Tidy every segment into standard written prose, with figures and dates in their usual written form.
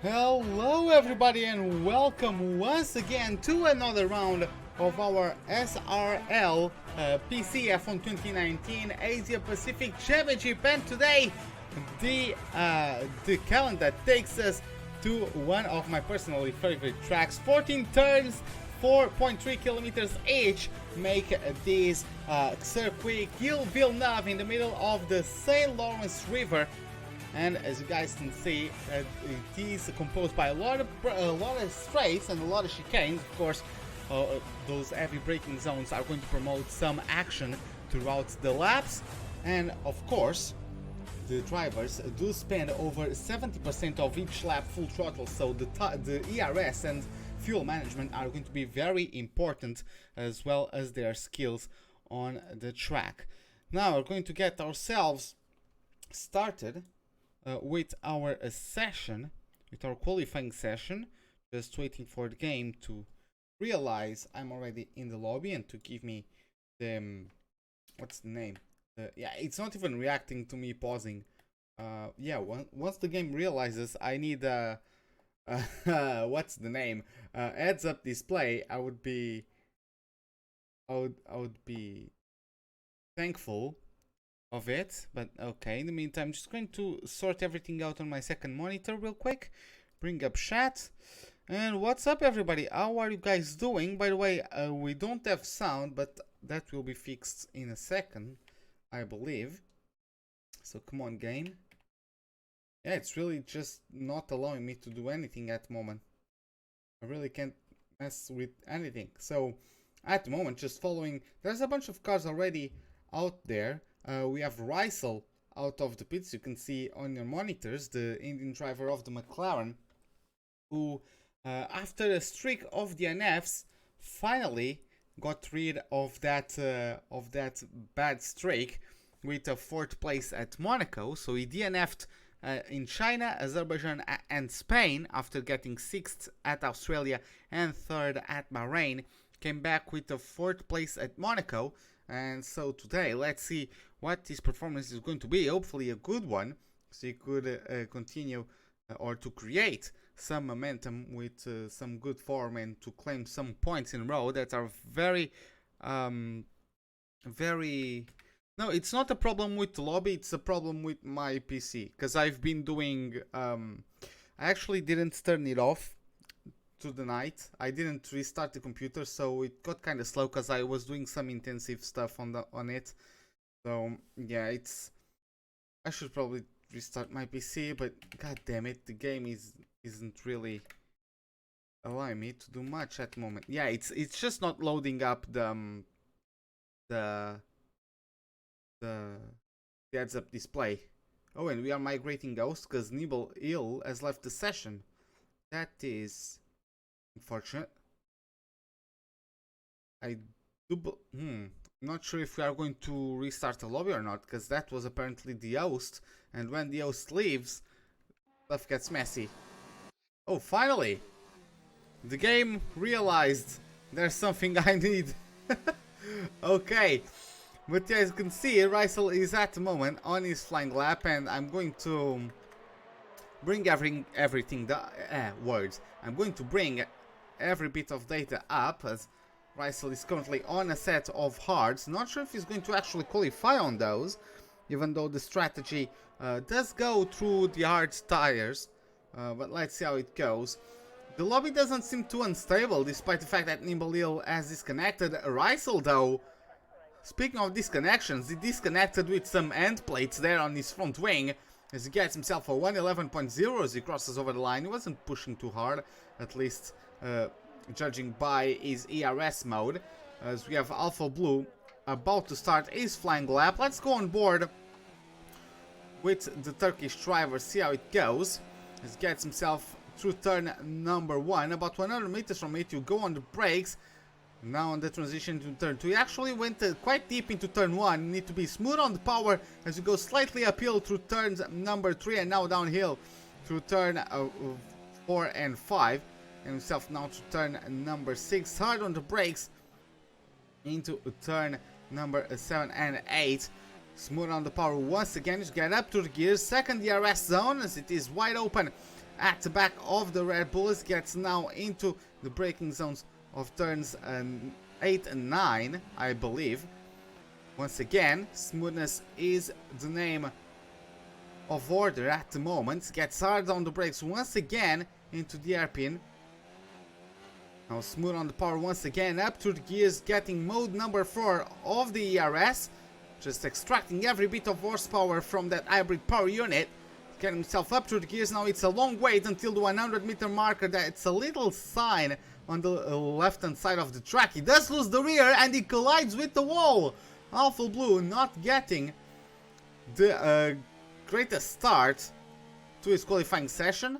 Hello everybody and welcome once again to another round of our SRL PC F1 2019 Asia Pacific Championship, and today the calendar takes us to one of my personally favorite tracks. 14 turns, 4.3 kilometers each make this circuit. Gilles Villeneuve in the middle of the St. Lawrence River. And as you guys can see, it is composed by a lot of straights and a lot of chicanes. Of course, those heavy braking zones are going to promote some action throughout the laps, and of course, the drivers do spend over 70% of each lap full throttle. So the ERS and fuel management are going to be very important, as well as their skills on the track. Now we're going to get ourselves started with our session, with our qualifying session. Just waiting for the game to realize I'm already in the lobby and to give me the what's the name? Yeah, it's not even reacting to me pausing. Yeah, once the game realizes I need what's the name? Heads up display. I would be thankful of it, but okay. In the meantime, I'm just going to sort everything out on my second monitor real quick. Bring up chat. And what's up everybody, how are you guys doing? By the way, we don't have sound, but that will be fixed in a second, I believe. So come on, game. Yeah, it's really just not allowing me to do anything at the moment. I really can't mess with anything. So at the moment, just following, there's a bunch of cars already out there. We have Rysel out of the pits. You can see on your monitors the Indian driver of the McLaren, who after a streak of DNFs finally got rid of that bad streak with a 4th place at Monaco. So he DNF'd in China, Azerbaijan and Spain after getting 6th at Australia and 3rd at Bahrain. Came back with a 4th place at Monaco. And so today, let's see what his performance is going to be. Hopefully a good one, so he could continue or to create some momentum with some good form and to claim some points in a row that are very, very... No, it's not a problem with the lobby, it's a problem with my PC. Because I've been doing... I actually didn't turn it off to the night. I didn't restart the computer, so it got kind of slow because I was doing some intensive stuff on it. So yeah, I should probably restart my PC, but god damn it, the game isn't really allowing me to do much at the moment. Yeah, it's just not loading up the heads up display. Oh, and we are migrating Ghost because Nibble Ill has left the session. That is unfortunate. Not sure if we are going to restart the lobby or not, because that was apparently the host, and when the host leaves, stuff gets messy. Oh, finally! The game realized there's something I need. Okay, but as you can see, Rysel is at the moment on his flying lap, and I'm going to bring everything words. I'm going to bring every bit of data up, as Rysel is currently on a set of hards. Not sure if he's going to actually qualify on those, even though the strategy does go through the hard tires, but let's see how it goes. The lobby doesn't seem too unstable, despite the fact that Nimble has disconnected. Rysel, though, speaking of disconnections, he disconnected with some end plates there on his front wing, as he gets himself a 111.0 as he crosses over the line. He wasn't pushing too hard, at least judging by his ERS mode. As we have Alpha Blue about to start his flying lap. Let's go on board with the Turkish driver, see how it goes. He gets himself through turn number 1. About 100 meters from it, you go on the brakes. Now on the transition to turn 2, he actually went quite deep into turn 1. You need to be smooth on the power as you go slightly uphill through turns number 3 and now downhill through turn 4 and 5. And himself now to turn number 6. Hard on the brakes into turn number 7 and 8. Smooth on the power once again. Just get up to the gears. Second DRS zone as it is wide open at the back of the Red Bulls, gets now into the braking zones of turns 8 and 9, I believe. Once again, smoothness is the name of order at the moment. Gets hard on the brakes once again into the hairpin. Now smooth on the power once again, up to the gears, getting mode number 4 of the ERS. Just extracting every bit of horsepower from that hybrid power unit. Getting himself up to the gears. Now it's a long wait until the 100-meter marker. That's a little sign on the left-hand side of the track. He does lose the rear and he collides with the wall. Alpha Blue not getting the greatest start to his qualifying session.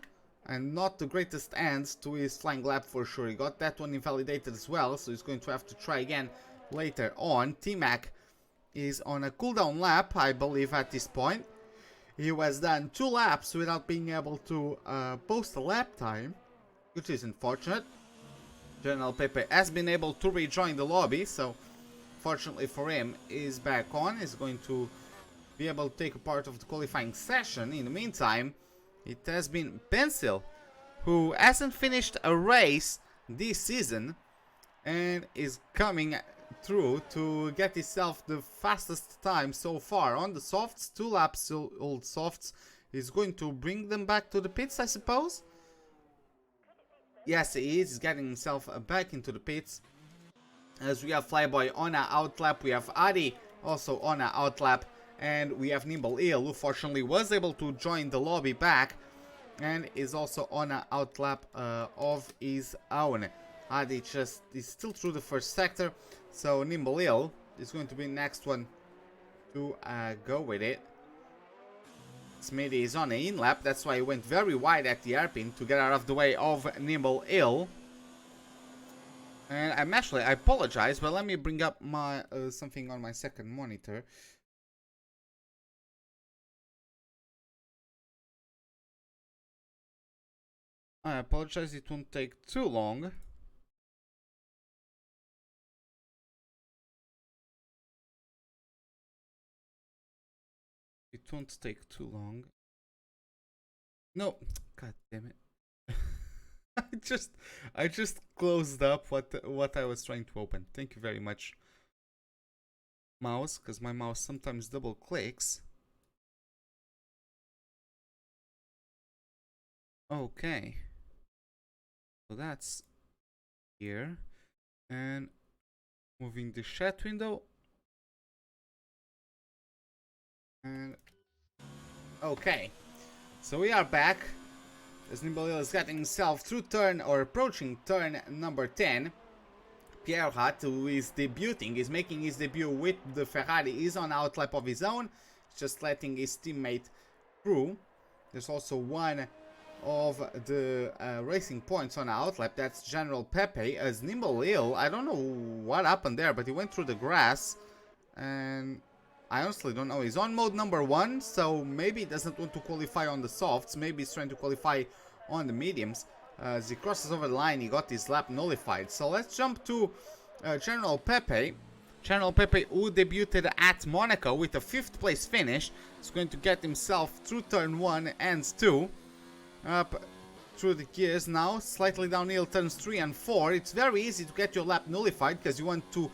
And not the greatest end to his flying lap for sure. He got that one invalidated as well, so he's going to have to try again later on. T-Mac is on a cooldown lap, I believe, at this point. He was done 2 laps without being able to post a lap time, which is unfortunate. General Pepe has been able to rejoin the lobby, so fortunately for him, he's back on. He's going to be able to take a part of the qualifying session. In the meantime, it has been Pencil, who hasn't finished a race this season and is coming through to get himself the fastest time so far on the softs. 2 laps old softs. Is going to bring them back to the pits, I suppose. Yes, he is. He's getting himself back into the pits. As we have Flyboy on a outlap, we have Adi also on a outlap. And we have Nimble Eel, who fortunately was able to join the lobby back and is also on an outlap of his own. Adi just is still through the first sector, so Nimble Eel is going to be the next one to go with it. Smitty is on an in-lap, that's why he went very wide at the hairpin to get out of the way of Nimble Eel. And I apologize, but let me bring up my something on my second monitor. I apologize, it won't take too long. It won't take too long. No, god damn it. I just closed up what I was trying to open. Thank you very much, mouse, because my mouse sometimes double clicks. Okay. So that's here, and moving the chat window, and okay, so we are back as Nimble is getting himself through turn or approaching turn number 10. Pierre Hat, who is debuting, is making his debut with the Ferrari, is on outlap of his own, just letting his teammate through. There's also one of the racing points on outlap. That's General Pepe as Nimble Eel. I don't know what happened there, but he went through the grass and I honestly don't know. He's on mode number 1, so maybe he doesn't want to qualify on the softs. Maybe he's trying to qualify on the mediums. As he crosses over the line, he got his lap nullified. So let's jump to General Pepe. General Pepe, who debuted at Monaco with a 5th place finish, is going to get himself through turn 1 and 2. Up through the gears now, slightly downhill turns 3 and 4. It's very easy to get your lap nullified because you want to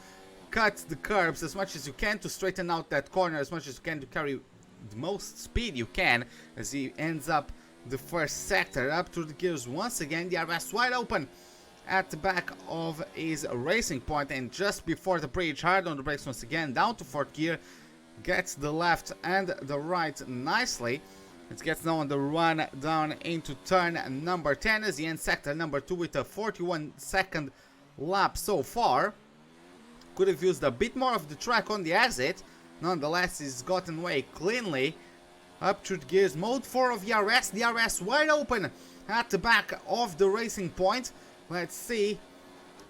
cut the curbs as much as you can to straighten out that corner as much as you can to carry the most speed you can, as he ends up the first sector. Up through the gears once again, the RS wide open at the back of his racing point, and just before the bridge, hard on the brakes once again, down to 4th gear, gets the left and the right nicely. It gets now on the run down into turn number 10 as he ends sector number 2 with a 41-second lap so far. Could have used a bit more of the track on the exit. Nonetheless, he's gotten away cleanly. Up through the gears, mode 4 of the RS wide open at the back of the racing point. Let's see.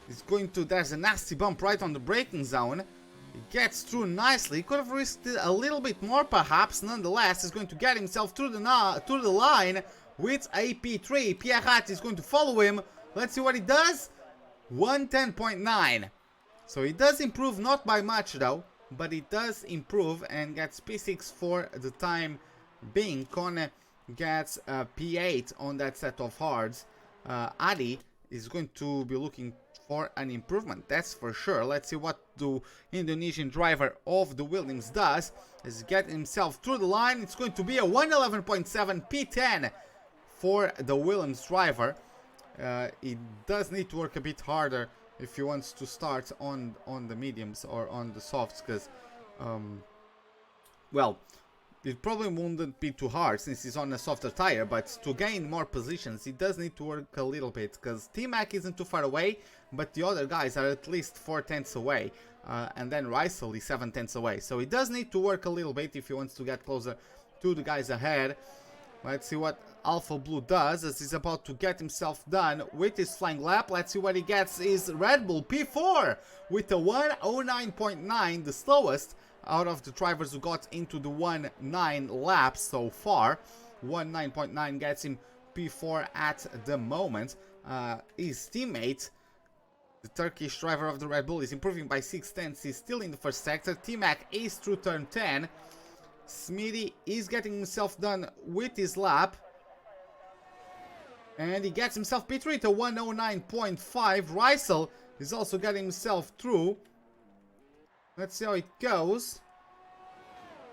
He's going to, there's a nasty bump right on the braking zone. He gets through nicely. He could have risked it a little bit more perhaps. Nonetheless, he's going to get himself through the line with a P3. Pierre Hat is going to follow him. Let's see what he does. 110.9. So he does improve, not by much though, but he does improve and gets P6 for the time being. Kone gets P8 on that set of hards, Adi is going to be looking for an improvement, that's for sure. Let's see what the Indonesian driver of the Williams does. Is get himself through the line. It's going to be a 111.7 P10 for the Williams driver. It does need to work a bit harder if he wants to start on the mediums or on the softs, because well, it probably wouldn't be too hard since he's on a softer tire, but to gain more positions, he does need to work a little bit, because T-Mac isn't too far away, but the other guys are at least 4 tenths away, and then Rysel is 7 tenths away, so he does need to work a little bit if he wants to get closer to the guys ahead. Let's see what Alpha Blue does, as he's about to get himself done with his flying lap. Let's see what he gets is Red Bull P4 with a 109.9, the slowest out of the drivers who got into the 1.9 laps so far. 1.9 gets him P4 at the moment. His teammate, the Turkish driver of the Red Bull, is improving by 6 tenths. He's still in the first sector. T-Mac is through turn 10. Smitty is getting himself done with his lap. And he gets himself P3 to 109.5. Rysel is also getting himself through. Let's see how it goes.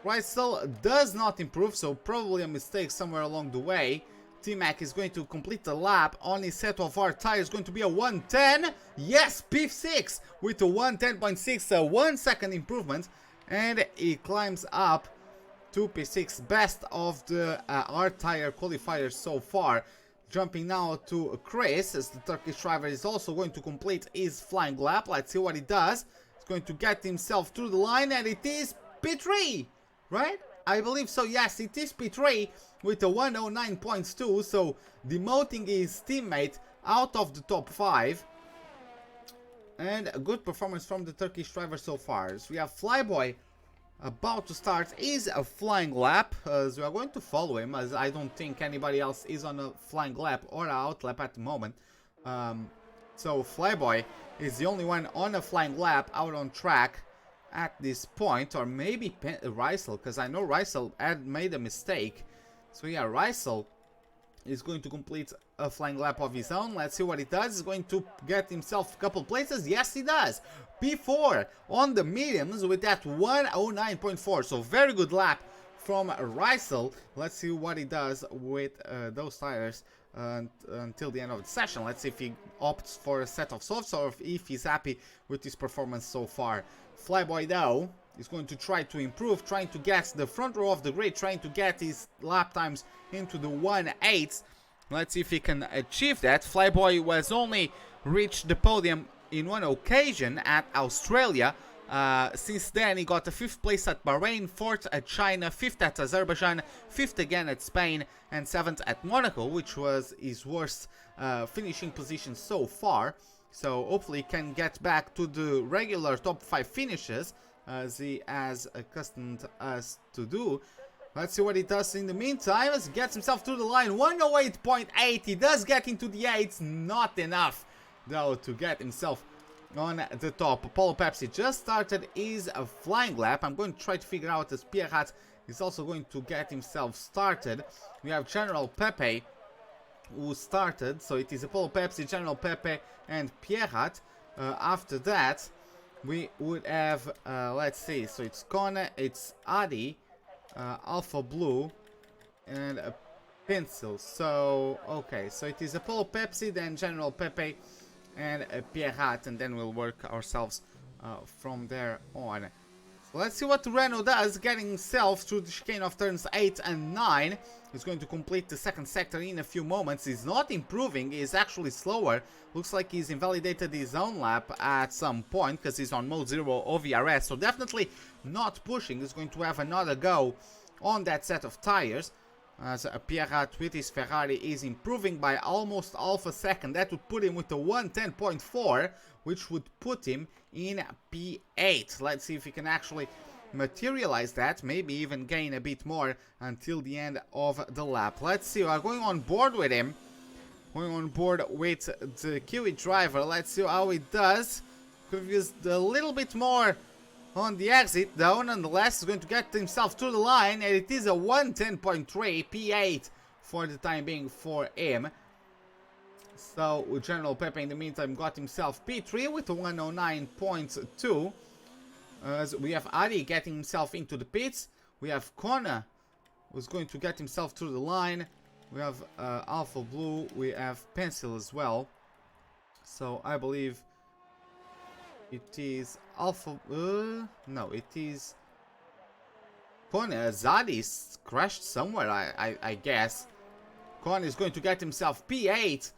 Rysel does not improve, so probably a mistake somewhere along the way. T-Mac is going to complete the lap on his set of hard tires. Going to be a 110. Yes, P6 with a 110.6, a 1 second improvement. And he climbs up to P6, best of the hard tire qualifiers so far. Jumping now to Chris, as the Turkish driver is also going to complete his flying lap. Let's see what he does. He's going to get himself through the line, and it is P3, right? I believe so, yes, it is P3 with a 109.2, so demoting his teammate out of the top 5. And a good performance from the Turkish driver so far. So we have Flyboy about to start is a flying lap, as we are going to follow him, as I don't think anybody else is on a flying lap or an out lap at the moment. So Flyboy is the only one on a flying lap out on track at this point, or maybe Rysel, because I know Rysel had made a mistake. So yeah, Rysel is going to complete a flying lap of his own. Let's see what he does. He's going to get himself a couple places. Yes, he does. P4 on the mediums with that 109.4. So very good lap from Rysel. Let's see what he does with those tires until the end of the session. Let's see if he opts for a set of softs or if he's happy with his performance so far. Flyboy though is going to try to improve, trying to get the front row of the grid, trying to get his lap times into the 1.8. Let's see if he can achieve that. Flyboy was only reached the podium in one occasion at Australia. Since then he got a 5th place at Bahrain, 4th at China, 5th at Azerbaijan, 5th again at Spain, and 7th at Monaco, which was his worst finishing position so far. So hopefully he can get back to the regular top 5 finishes, as he has accustomed us to do. Let's see what he does in the meantime, as he gets himself through the line. 108.8, he does get into the 8s, not enough though to get himself on the top. Apollo Pepsi just started his flying lap. I'm going to try to figure out as Pierre is also going to get himself started. We have General Pepe who started, so it is Apollo Pepsi, General Pepe and Pierre. After that we would have let's see, so it's Kone, it's Adi, Alpha Blue and a Pencil. So okay, so it is Apollo Pepsi, then General Pepe and Pierre, and then we'll work ourselves from there on. So let's see what Renault does, getting himself through the chicane of turns 8 and 9. He's going to complete the 2nd sector in a few moments. He's not improving, he's actually slower. Looks like he's invalidated his own lap at some point, because he's on mode 0 OVRS, so definitely not pushing. He's going to have another go on that set of tires. As Pierre with his Ferrari is improving by almost half a second. That would put him with a 110.4, which would put him in P8. Let's see if he can actually materialize that, maybe even gain a bit more until the end of the lap. Let's see, we're going on board with him. Going on board with the Kiwi driver. Let's see how he does. Could have used a little bit more on the exit though. Nonetheless, he's going to get himself to the line, and it is a 110.3 P8 for the time being for him. So General Pepe in the meantime got himself P3 with a 109.2. We have Ari getting himself into the pits. We have Kona who's going to get himself through the line. We have Alpha Blue. We have Pencil as well. So I believe it is Alpha... no, it is... Kona. Zadis crashed somewhere, I guess. Kona is going to get himself P8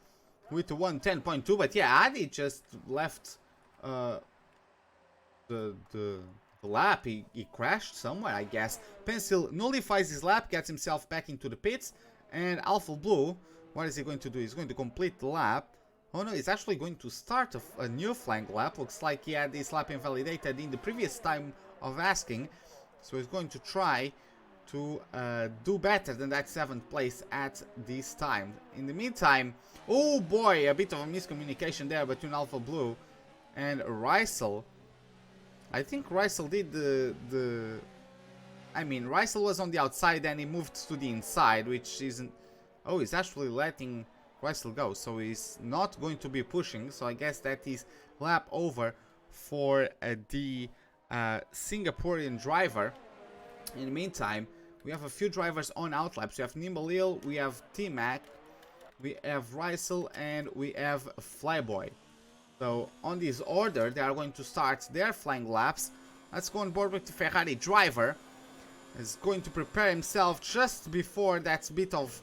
with a 110.2. But yeah, Adi just left the lap. He crashed somewhere, I guess. Pencil nullifies his lap, gets himself back into the pits. And Alpha Blue, what is he going to do? He's going to complete the lap. Oh no, he's actually going to start a new flank lap. Looks like he had this lap invalidated in the previous time of asking. So he's going to try to do better than that 7th place at this time. In the meantime, oh boy, a bit of a miscommunication there between Alpha Blue and Rysel. I think Rysel did I mean, Rysel was on the outside and he moved to the inside, which isn't... Oh, he's actually letting Rysel go, so he's not going to be pushing. So I guess that is lap over for the Singaporean driver. In the meantime, we have a few drivers on outlaps. We have Nimbalil, we have T-Mac, we have Rysel, and we have Flyboy. So on this order, they are going to start their flying laps. Let's go on board with the Ferrari driver. Is going to prepare himself just before that bit of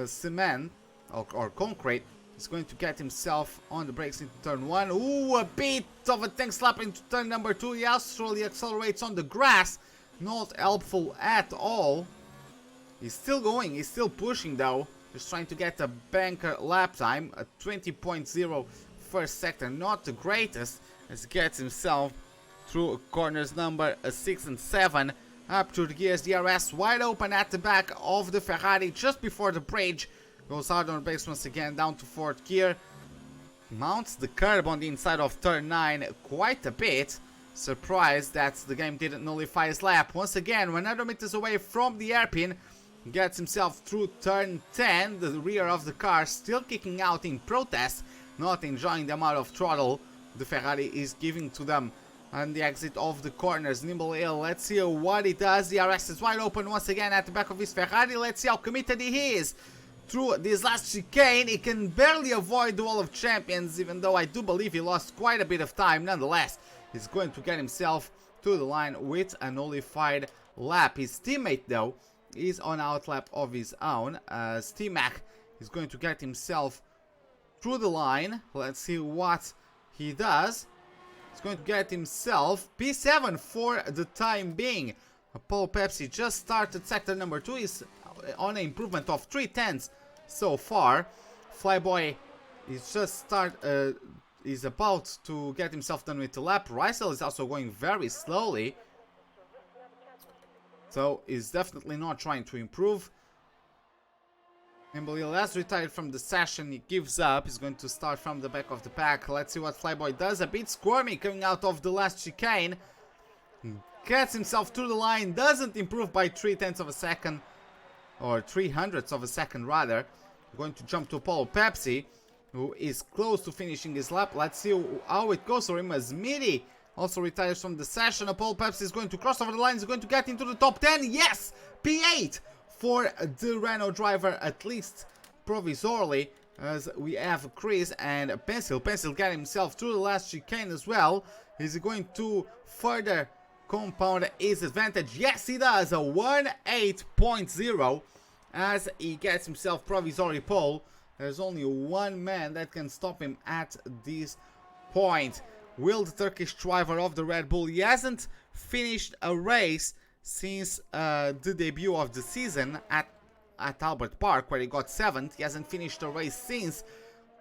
cement or concrete. He's going to get himself on the brakes into turn 1. Ooh, a bit of a tank slap into turn number 2. He actually accelerates on the grass. Not helpful at all. He's still going. He's still pushing though. Just trying to get a banker lap time. A 20.0 first sector. Not the greatest. As he gets himself through corners number 6 and 7. Up to the gears, DRS wide open at the back of the Ferrari just before the bridge. Goes hard on the brakes once again, down to 4th gear. Mounts the curb on the inside of turn 9 quite a bit. Surprised that the game didn't nullify his lap. Once again, 100 meters away from the hairpin. Gets himself through turn 10. The rear of the car still kicking out in protest. Not enjoying the amount of throttle the Ferrari is giving to them. And the exit of the corners, Nimble Hill, let's see what he does. The DRS is wide open once again at the back of his Ferrari. Let's see how committed he is. Through this last chicane, he can barely avoid the Wall of Champions, even though I do believe he lost quite a bit of time. Nonetheless, he's going to get himself to the line with a nullified lap. His teammate, though, is on outlap of his own. T-Mac is going to get himself through the line. Let's see what he does. He's going to get himself P7 for the time being. Apollo Pepsi just started sector number 2. He's on an improvement of 3/10 so far. Flyboy is just is about to get himself done with the lap. Rysel is also going very slowly. So he's definitely not trying to improve. Nimble has retired from the session. He gives up. He's going to start from the back of the pack. Let's see what Flyboy does. A bit squirmy coming out of the last chicane. Gets himself through the line. Doesn't improve by 3/10 of a second. Or 300ths of a second rather. Going to jump to Apollo Pepsi, who is close to finishing his lap. Let's see how it goes for him as Midi also retires from the session. Apollo Pepsi is going to cross over the line. He's going to get into the top 10. Yes! P8 for the Renault driver, at least provisorily, as we have Chris and Pencil. Pencil got himself through the last chicane as well. Is he going to further compound his advantage? Yes, he does. A 1.8.0 as he gets himself provisory pole. There's only one man that can stop him at this point. Will the Turkish driver of the Red Bull? He hasn't finished a race since the debut of the season at Albert Park, where he got 7th. He hasn't finished a race since.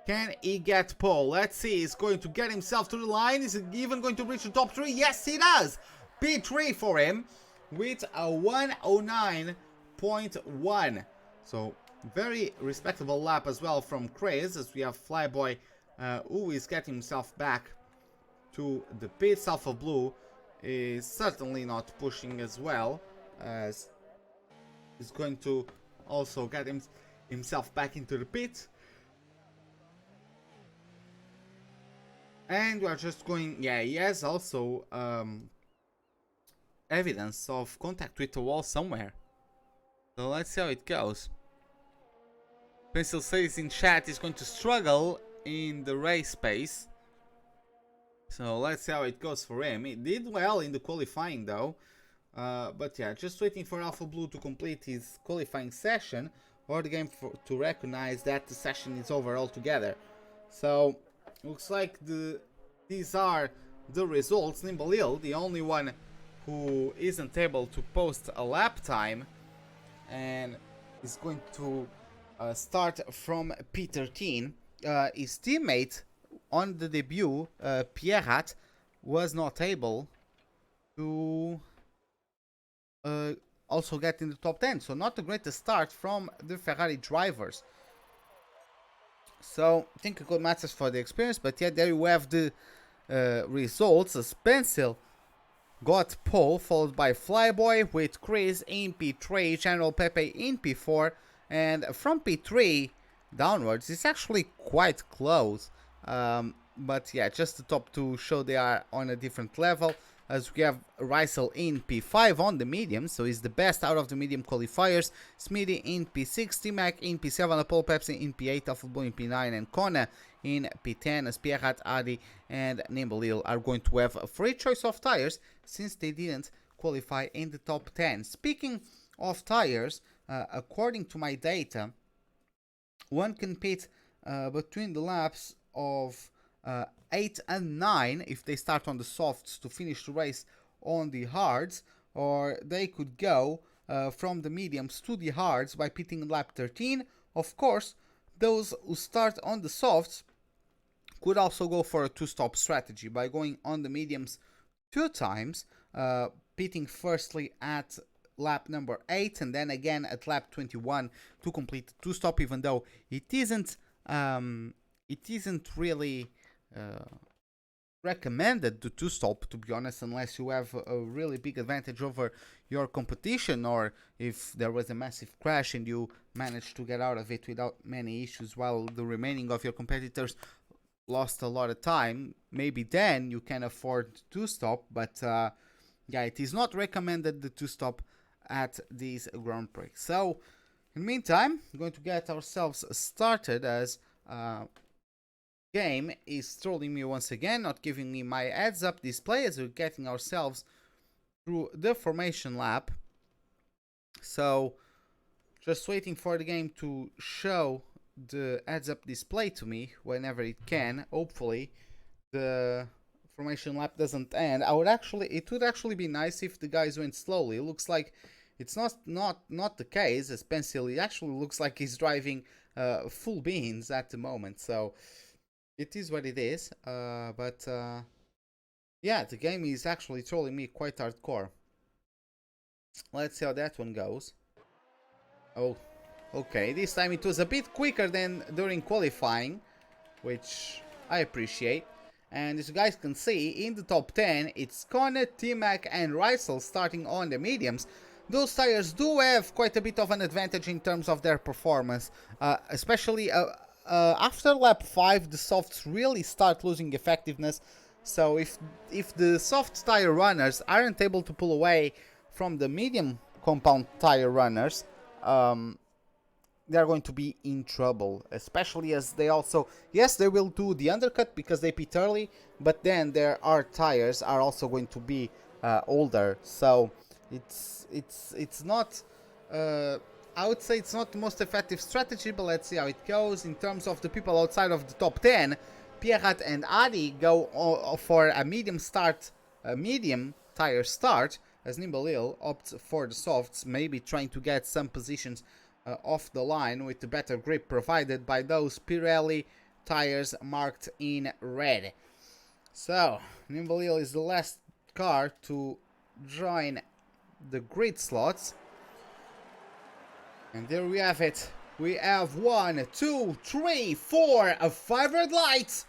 Can he get pole? Let's see. He's going to get himself to the line. Is he even going to reach the top 3? Yes, he does. P3 for him with a 109.1. So very respectable lap as well from Chris, as we have Flyboy who is getting himself back to the pits. Alpha Blue is certainly not pushing as well, as he's going to also get himself back into the pit. And we are just going, yeah, he has also evidence of contact with the wall somewhere. So let's see how it goes. Pencil says in chat he's going to struggle in the race pace. So let's see how it goes for him. He did well in the qualifying though. But yeah, just waiting for Alpha Blue to complete his qualifying session or the game to recognize that the session is over altogether. So looks like these are the results. Nimble, the only one who isn't able to post a lap time and is going to start from P13. His teammate on the debut, Pierrat, was not able to also get in the top 10. So not the greatest start from the Ferrari drivers. So I think a good matters for the experience, but yeah, there you have the results. As Pencil got pole, followed by Flyboy with Chris in P3, General Pepe in P4, and from P3 downwards it's actually quite close. But yeah, just the top two show they are on a different level, as we have Rysel in P5 on the medium, so he's the best out of the medium qualifiers. Smithy in P6, T-Mac in P7, Apollo Pepsi in P8, Alpha in P9, and Kona in P10, as Pierrat, Adi, and Nimble are going to have a free choice of tires since they didn't qualify in the top 10. Speaking of tires, according to my data, one can pit between the laps of 8 and 9 if they start on the softs to finish the race on the hards, or they could go from the mediums to the hards by pitting in lap 13. Of course, those who start on the softs could also go for a two-stop strategy by going on the mediums 2 times, pitting firstly at lap number 8 and then again at lap 21 to complete the two-stop, even though it isn't really recommended to two-stop, to be honest, unless you have a really big advantage over your competition, or if there was a massive crash and you managed to get out of it without many issues while the remaining of your competitors lost a lot of time. Maybe then you can afford to stop, but yeah, it is not recommended the two-stop at these Grand Prix. So in the meantime, we're going to get ourselves started, as game is trolling me once again, not giving me my heads up display as we're getting ourselves through the formation lap. So just waiting for the game to show the heads up display to me whenever it can. Hopefully the formation lap doesn't end. It would actually be nice if the guys went slowly. It looks like it's not the case, as Pencil, it actually looks like he's driving full beans at the moment. So it is what it is, but yeah, the game is actually trolling me quite hardcore. Let's see how that one goes. Oh, okay, this time it was a bit quicker than during qualifying, which I appreciate. And as you guys can see, in the top 10, it's Kone, T-Mac, and Rysel starting on the mediums. Those tires do have quite a bit of an advantage in terms of their performance, especially after lap 5, the softs really start losing effectiveness. So if the soft tire runners aren't able to pull away from the medium compound tire runners, they're going to be in trouble, especially as they also, yes, they will do the undercut because they pit early, but then their tires are also going to be older. So it's not I would say it's not the most effective strategy, but let's see how it goes. In terms of the people outside of the top 10, Pierrat and Adi go for a medium tire start, as Nimble opts for the softs, maybe trying to get some positions off the line with the better grip provided by those Pirelli tires marked in red. So Nimble is the last car to join the grid slots. And there we have it. We have 1, 2, 3, 4, 5 red lights.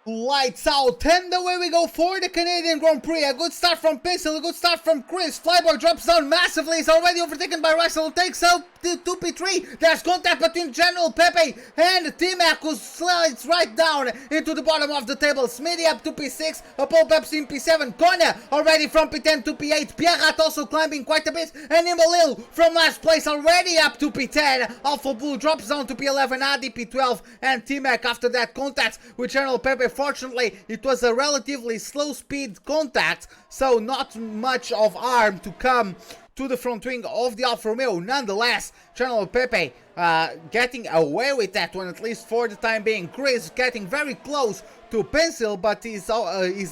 Lights out, and away we go for the Canadian Grand Prix. A good start from Pixel, a good start from Chris. Flyboy drops down massively, is already overtaken by Russell, takes out the 2P3. There's contact between General Pepe and T-Mac, who slides right down into the bottom of the table. Smitty up to P6, a Paul Pepsi in P7. Konya already from P10 to P8. Pierrat also climbing quite a bit, and Imbalil from last place already up to P10. Alpha Blue drops down to P11, Adi P12, and T-Mac after that contact with General Pepe. Fortunately, it was a relatively slow speed contact, so not much of harm to come to the front wing of the Alfa Romeo. Nonetheless, General Pepe getting away with that one, at least for the time being. Chris getting very close to Pencil, but his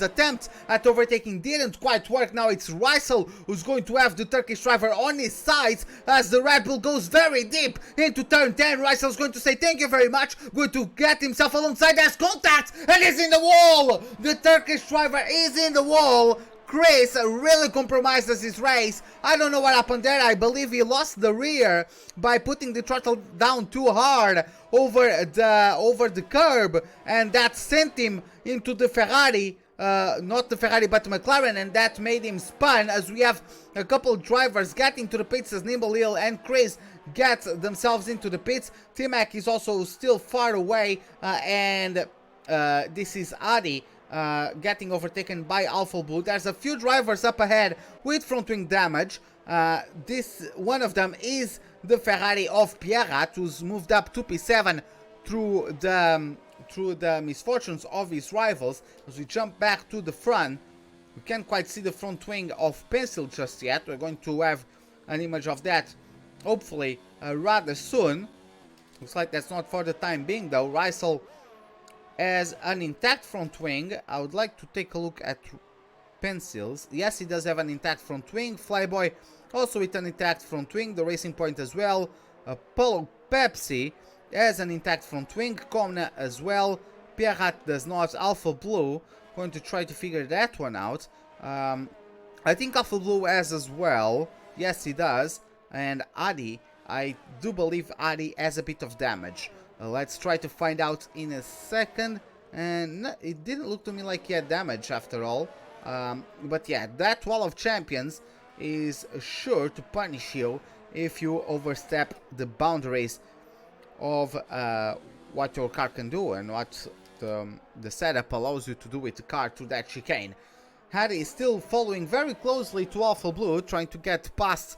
attempt at overtaking didn't quite work. Now it's Russell who's going to have the Turkish driver on his side as the Red Bull goes very deep into turn 10. Russell's going to say thank you very much, going to get himself alongside. There's contact, and he's in the wall. The Turkish driver is in the wall. Chris really compromises his race. I don't know what happened there. I believe he lost the rear by putting the throttle down too hard over the curb, and that sent him into the Ferrari, not the Ferrari but McLaren, and that made him spun. As we have a couple drivers getting to the pits as Nimble Hill and Chris get themselves into the pits. T-Mac is also still far away, and this is Adi getting overtaken by Alpha Blue. There's a few drivers up ahead with front wing damage. This one of them is the Ferrari of Pierrat, who's moved up to P7 through the misfortunes of his rivals. As we jump back to the front, we can't quite see the front wing of Pencil just yet. We're going to have an image of that hopefully rather soon. Looks like that's not for the time being though. Russell has an intact front wing. I would like to take a look at Pencils. Yes, he does have an intact front wing. Flyboy also with an intact front wing. The Racing Point as well. Apollo Pepsi has an intact front wing. Komna as well. Pierrat does not. Alpha Blue, going to try to figure that one out. I think Alpha Blue has as well. Yes, he does. And Adi, I do believe Adi has a bit of damage. Let's try to find out in a second. And no, it didn't look to me like he had damage after all. But yeah, that wall of champions is sure to punish you if you overstep the boundaries of what your car can do and what the setup allows you to do with the car through that chicane. Harry is still following very closely to Alpha Blue, trying to get past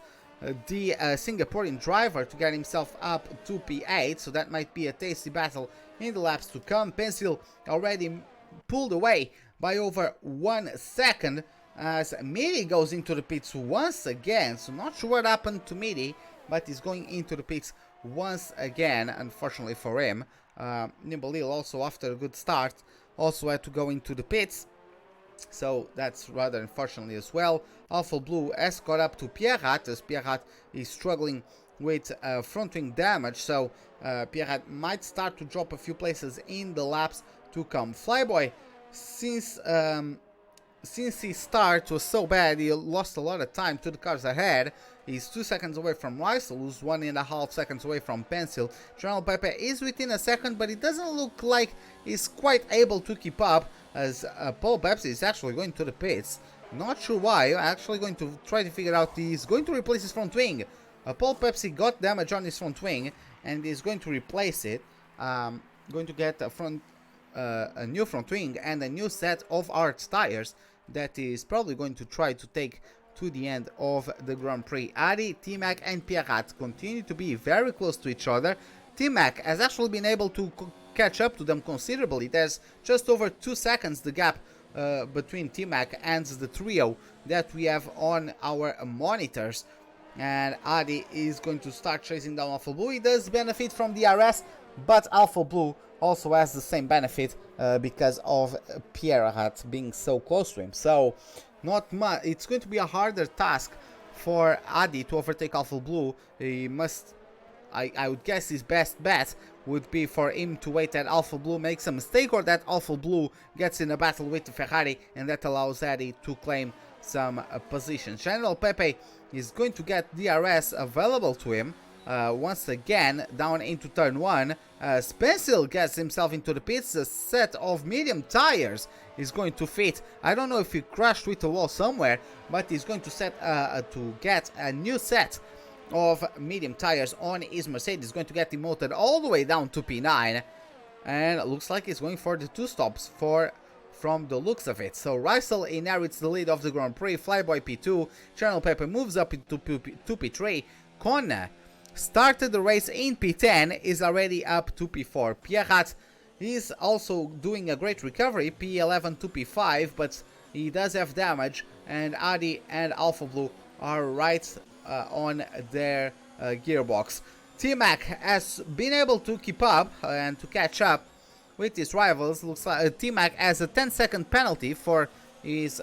the Singaporean driver to get himself up to P8, so that might be a tasty battle in the laps to come. Pencil already pulled away by over 1 second as Midi goes into the pits once again. So not sure what happened to Midi, but he's going into the pits once again, unfortunately for him. Nimbalil also, after a good start, also had to go into the pits. So that's rather unfortunately as well. Alpha Blue has caught up to Pierrat as Pierrat is struggling with front wing damage. So Pierrat might start to drop a few places in the laps to come. Flyboy, since his start was so bad, he lost a lot of time to the cars ahead. He's 2 seconds away from Weissel, who's 1.5 seconds away from Pencil. General Pepe is within a second, but it doesn't look like he's quite able to keep up, as Paul Pepsi is actually going to the pits. Not sure why. Actually going to try to figure out. He's going to replace his front wing. Paul Pepsi got damage on his front wing and is going to replace it. Going to get a new front wing and a new set of arch tires that is probably going to try to take to the end of the Grand Prix. Adi, T-Mac and Pierrat continue to be very close to each other. T-Mac has actually been able to catch up to them considerably. There's just over 2 seconds the gap between T-Mac and the trio that we have on our monitors. And Adi is going to start chasing down Alpha Blue. He does benefit from the RS, but Alpha Blue also has the same benefit because of Pierrat being so close to him. So not much. It's going to be a harder task for Adi to overtake Alpha Blue. He must, I would guess his best bet would be for him to wait that Alpha Blue makes a mistake, or that Alpha Blue gets in a battle with the Ferrari, and that allows Adi to claim some positions. General Pepe is going to get DRS available to him. once again down into turn 1. Spencer gets himself into the pits. A set of medium tires is going to fit. I don't know if he crashed with the wall somewhere, but he's going to get a new set of medium tires on his Mercedes. Going to get demoted all the way down to P9, and it looks like he's going for the 2 stops from the looks of it. So Russell inherits the lead of the Grand Prix. Flyboy P2, Channel Pepper moves up into P3. Kona started the race in P10, is already up to P4. Pierrat is also doing a great recovery, P11 to P5, but he does have damage, and Adi and Alpha Blue are right on their gearbox. T-Mac has been able to keep up and to catch up with his rivals. Looks like T-Mac has a 10-second penalty for his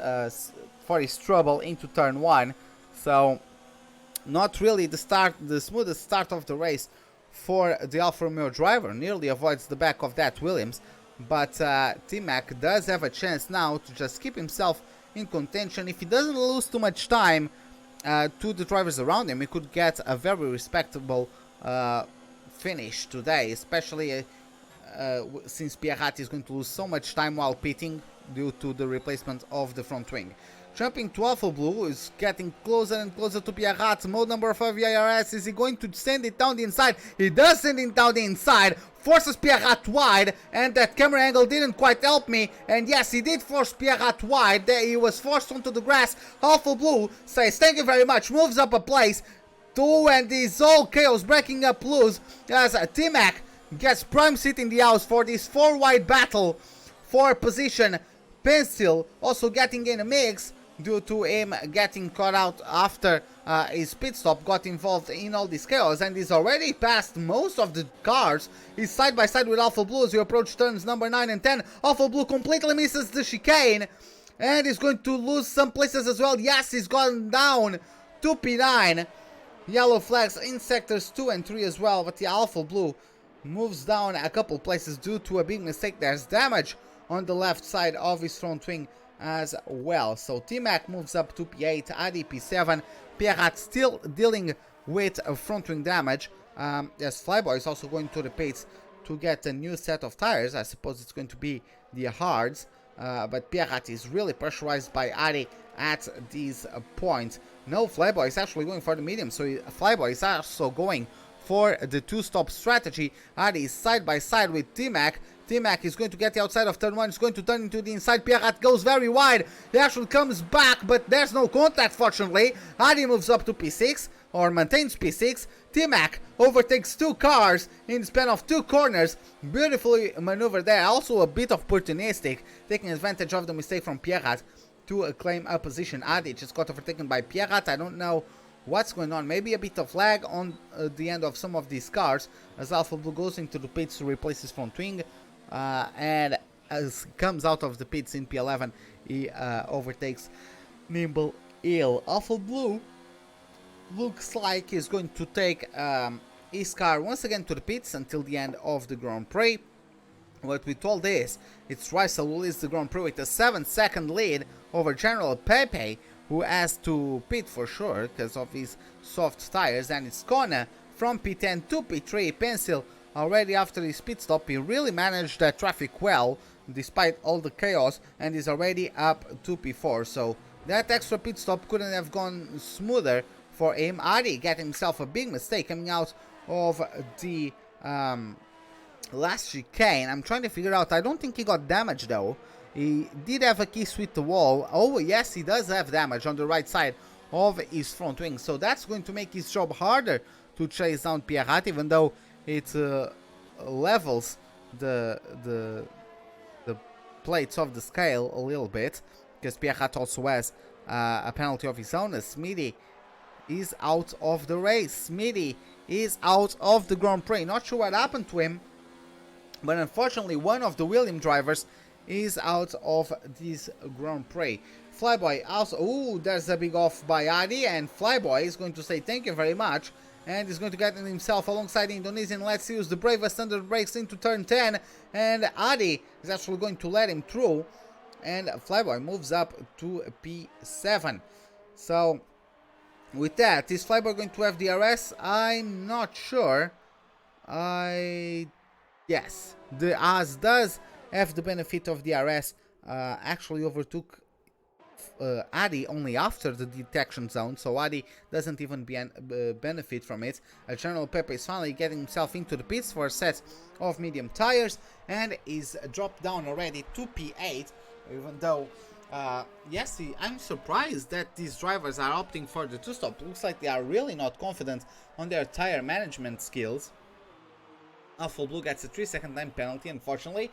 trouble into turn 1, so not really the smoothest start of the race for the Alfa Romeo driver. Nearly avoids the back of that Williams, but T-Mac does have a chance now to just keep himself in contention. If he doesn't lose too much time to the drivers around him, he could get a very respectable finish today, especially since Pierrat is going to lose so much time while pitting due to the replacement of the front wing. Jumping to Alpha Blue, is getting closer and closer to Pierrat. Mode number 5 VIRS. Is he going to send it down the inside? He does send it down the inside. Forces Pierrat wide, and that camera angle didn't quite help me. And yes, he did force Pierrat wide. There he was forced onto the grass. Alpha Blue says thank you very much, moves up a place. 2, and this all chaos breaking up loose as T-Mac gets prime seat in the house for this 4-wide battle for position. Pencil also getting in a mix due to him getting caught out after his pit stop, got involved in all this chaos, and he's already passed most of the cars. He's side by side with Alpha Blue as you approach turns number 9 and 10. Alpha Blue completely misses the chicane, and he's going to lose some places as well. Yes, he's gone down to P9. Yellow flags in sectors 2 and 3 as well, but the Alpha Blue moves down a couple places due to a big mistake. There's damage on the left side of his front wing as well. So T-Mac moves up to P8, Adi P7, Pierrat still dealing with front wing damage. As Flyboy is also going to the pits to get a new set of tires. I suppose it's going to be the hards, but Pierrat is really pressurized by Adi at these points. No, Flyboy is actually going for the medium, so Flyboy is also going for the 2-stop strategy. Adi is side by side with T-Mac. T-Mac is going to get the outside of turn 1, is going to turn into the inside. Pierrat goes very wide. He actually comes back, but there's no contact, fortunately. Adi moves up to P6, or maintains P6. T-Mac overtakes 2 cars in the span of 2 corners. Beautifully maneuvered there. Also a bit opportunistic, taking advantage of the mistake from Pierrat to claim a position. Adi just got overtaken by Pierrat. I don't know what's going on. Maybe a bit of lag on the end of some of these cars as Alpha Blue goes into the pits to replace his front wing. And as comes out of the pits in P11, he overtakes Nimble Hill. Alpha Blue looks like he's going to take his car once again to the pits until the end of the Grand Prix. What we told is, it's Russell who leads the Grand Prix with a 7-second lead over General Pepe, who has to pit for sure because of his soft tires, and it's Kona from P10 to P3. Pencil already after his pit stop, he really managed that traffic well despite all the chaos, and is already up to P4, so that extra pit stop couldn't have gone smoother for him. Adi got himself a big mistake coming out of the last chicane. I'm trying to figure out, I don't think he got damaged though. He did have a kiss with the wall. Oh yes, he does have damage on the right side of his front wing, so that's going to make his job harder to chase down Pierrat, even though it levels the plates of the scale a little bit, because Pierrat also has a penalty of his own. Smitty is out of the race. Smitty is out of the Grand Prix. Not sure what happened to him, but unfortunately one of the William drivers is out of this Grand Prix. Flyboy also, ooh, there's a big off by Adi, and Flyboy is going to say thank you very much, and he's going to get himself alongside the Indonesian. Let's use the bravest under the brakes into turn 10, and Adi is actually going to let him through, and Flyboy moves up to P7. So With that, is Flyboy going to have DRS? I'm not sure. Yes, the As does have the benefit of DRS. Actually overtook Adi only after the detection zone, so Adi doesn't even benefit from it. General Pepe is finally getting himself into the pits for a set of medium tires and is dropped down already to P8, even though yes, I'm surprised that these drivers are opting for the two-stop. Looks like they are really not confident on their tire management skills. Alpha Blue gets a 3-second time penalty, unfortunately.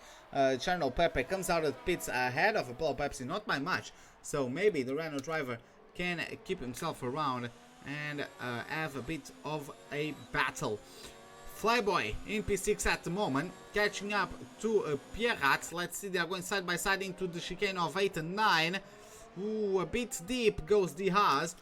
General Pepe comes out of the pits ahead of Apollo Pepsi, not by much. So maybe the Renault driver can keep himself around and have a bit of a battle. Flyboy in P6 at the moment, catching up to Pierrat. Let's see, they are going side by side into the chicane of 8 and 9. Ooh, a bit deep goes the Haas.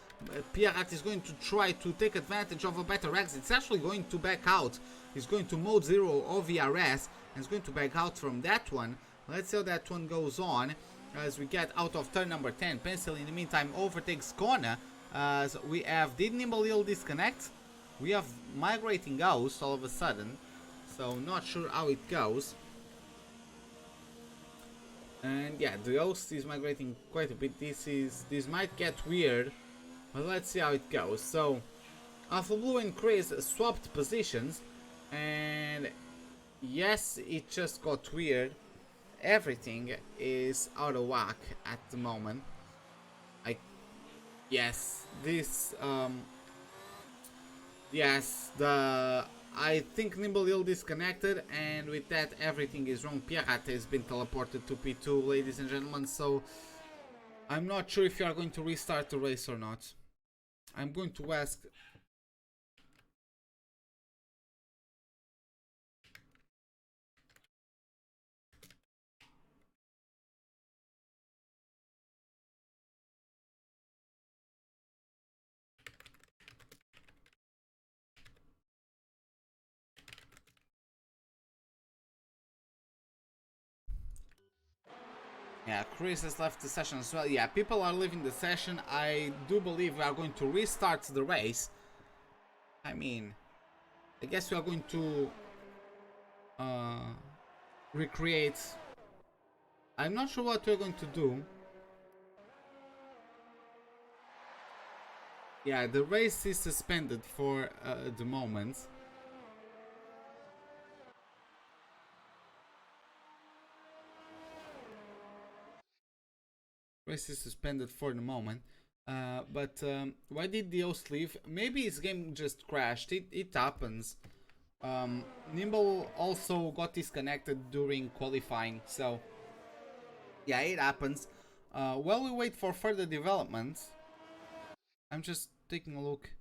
Pierrat is going to try to take advantage of a better exit. It's actually going to back out. He's going to mode 0 of VRS and is going to back out from that one. Let's see how that one goes on as we get out of turn number 10. Pencil in the meantime overtakes Kona as we have Did Nimble disconnect. We have Migrating Ghost all of a sudden, so not sure how it goes. And yeah, the Ghost is migrating quite a bit. This might get weird, but let's see how it goes. So Alpha Blue and Chris swapped positions, and yes, it just got weird. Everything is out of whack at the moment. I think Nimble disconnected, and with that everything is wrong. Pierrat has been teleported to P2, ladies and gentlemen, so I'm not sure if you are going to restart the race or not. I'm going to ask. Yeah, Chris has left the session as well. Yeah, people are leaving the session. I do believe we are going to restart the race. I mean, I guess we are going to recreate. I'm not sure what we're going to do. Yeah, the race is suspended for the moment. Race is suspended for the moment. But why did the host leave? Maybe his game just crashed. It happens. Nimble also got disconnected during qualifying, so yeah, it happens. While we wait for further developments, I'm just taking a look.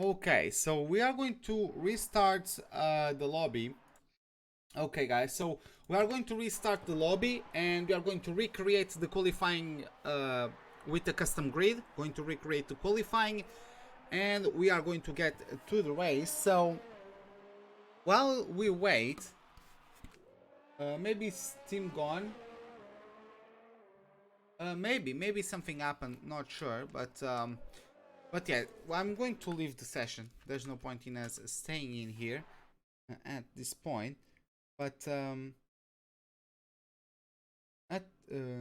Okay, so we are going to restart the lobby. Okay, guys, so we are going to restart the lobby and we are going to recreate the qualifying with the custom grid. Going to recreate the qualifying and we are going to get to the race. So while we wait, maybe Steam gone. Maybe something happened. Not sure, but yeah, well, I'm going to leave the session. There's no point in us staying in here at this point. But I'm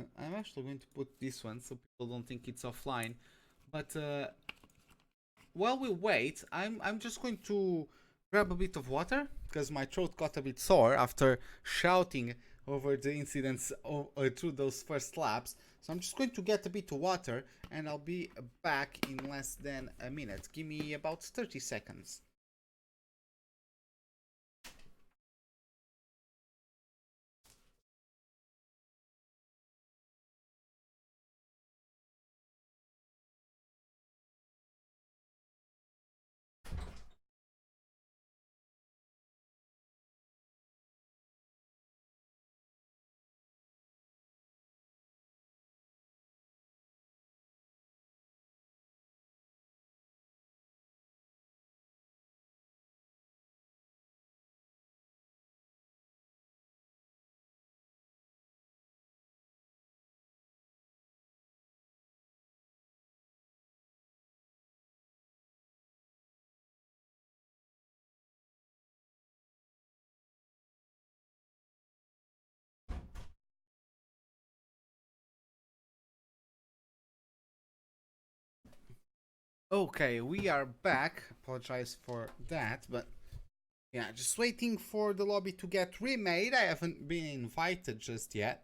actually going to put this one so people don't think it's offline. But while we wait, I'm just going to grab a bit of water because my throat got a bit sore after shouting over the incidents through those first laps. So I'm just going to get a bit of water and I'll be back in less than a minute. Give me about 30 seconds. Okay, we are back. Apologize for that, but yeah, just waiting for the lobby to get remade. I haven't been invited just yet.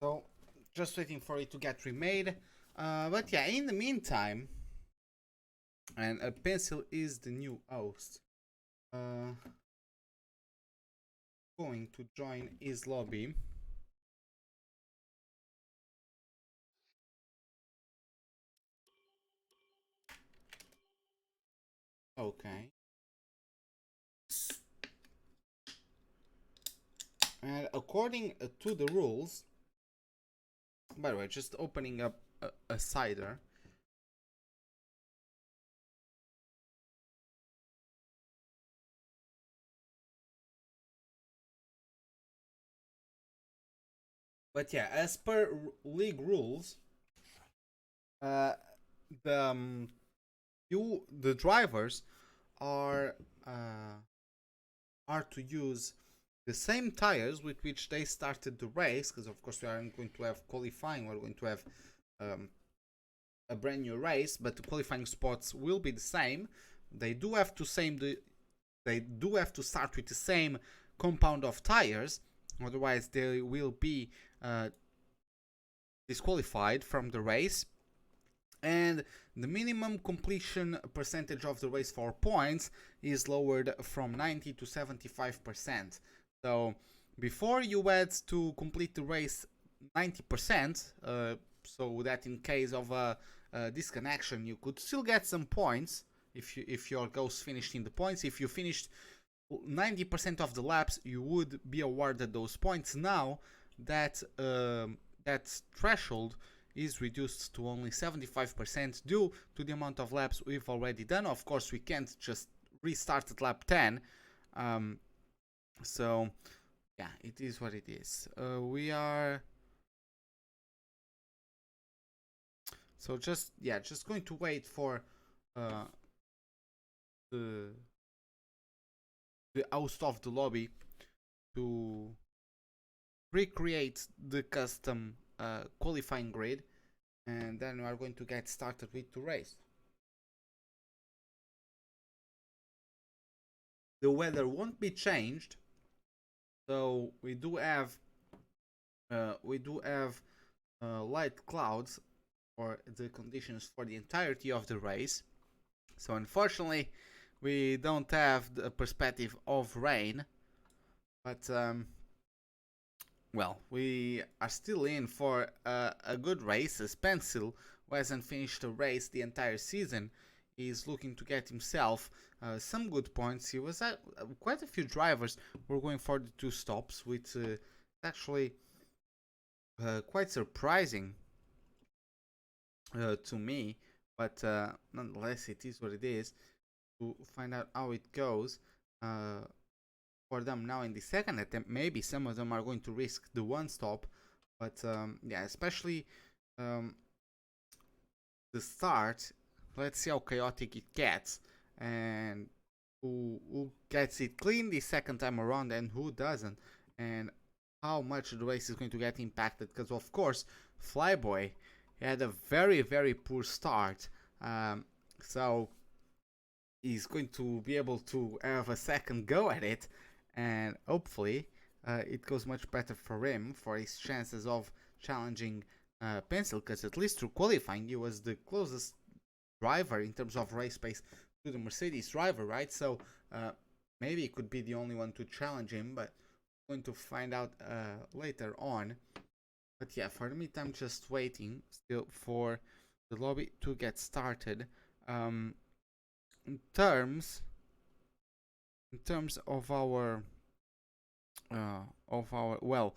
So, just waiting for it to get remade. But yeah, in the meantime, and a pencil is the new host. Going to join his lobby. Okay. And according to the rules, by the way, just opening up a cider. But yeah, as per league rules, uh, the drivers are uh, are to use the same tires with which they started the race, because of course we aren't going to have qualifying. We're going to have um, a brand new race, but the qualifying spots will be the same. They do have to start with the same compound of tires, otherwise they will be disqualified from the race. And the minimum completion percentage of the race for points is lowered from 90 to 75%. So before you had to complete the race 90%, so that in case of a disconnection you could still get some points if your goals finished in the points. If you finished 90% of the laps, you would be awarded those points. Now that that threshold is reduced to only 75% due to the amount of laps we've already done. Of course, we can't just restart at lap 10. So, yeah, it is what it is. We are... So just going to wait for the host of the lobby to recreate the custom qualifying grid, and then we are going to get started with the race. The weather won't be changed, so we do have light clouds for the conditions for the entirety of the race. So unfortunately, we don't have the perspective of rain, but well, we are still in for a good race. As Pencil, who hasn't finished a race the entire season, is looking to get himself some good points. He was quite a few drivers were going for the 2 stops, which actually quite surprising to me. But nonetheless, it is what it is. To find out how it goes for them now in the second attempt, maybe some of them are going to risk the 1 stop, but yeah, especially the start. Let's see how chaotic it gets and who gets it clean the second time around and who doesn't, and how much the race is going to get impacted, because of course Flyboy. He had a very poor start, so he's going to be able to have a second go at it, and hopefully it goes much better for him, for his chances of challenging Pencil, because at least through qualifying he was the closest driver in terms of race pace to the Mercedes driver, right? So maybe it could be the only one to challenge him, but we're going to find out later on. But yeah, for the meantime, just waiting still for the lobby to get started. In terms of our well,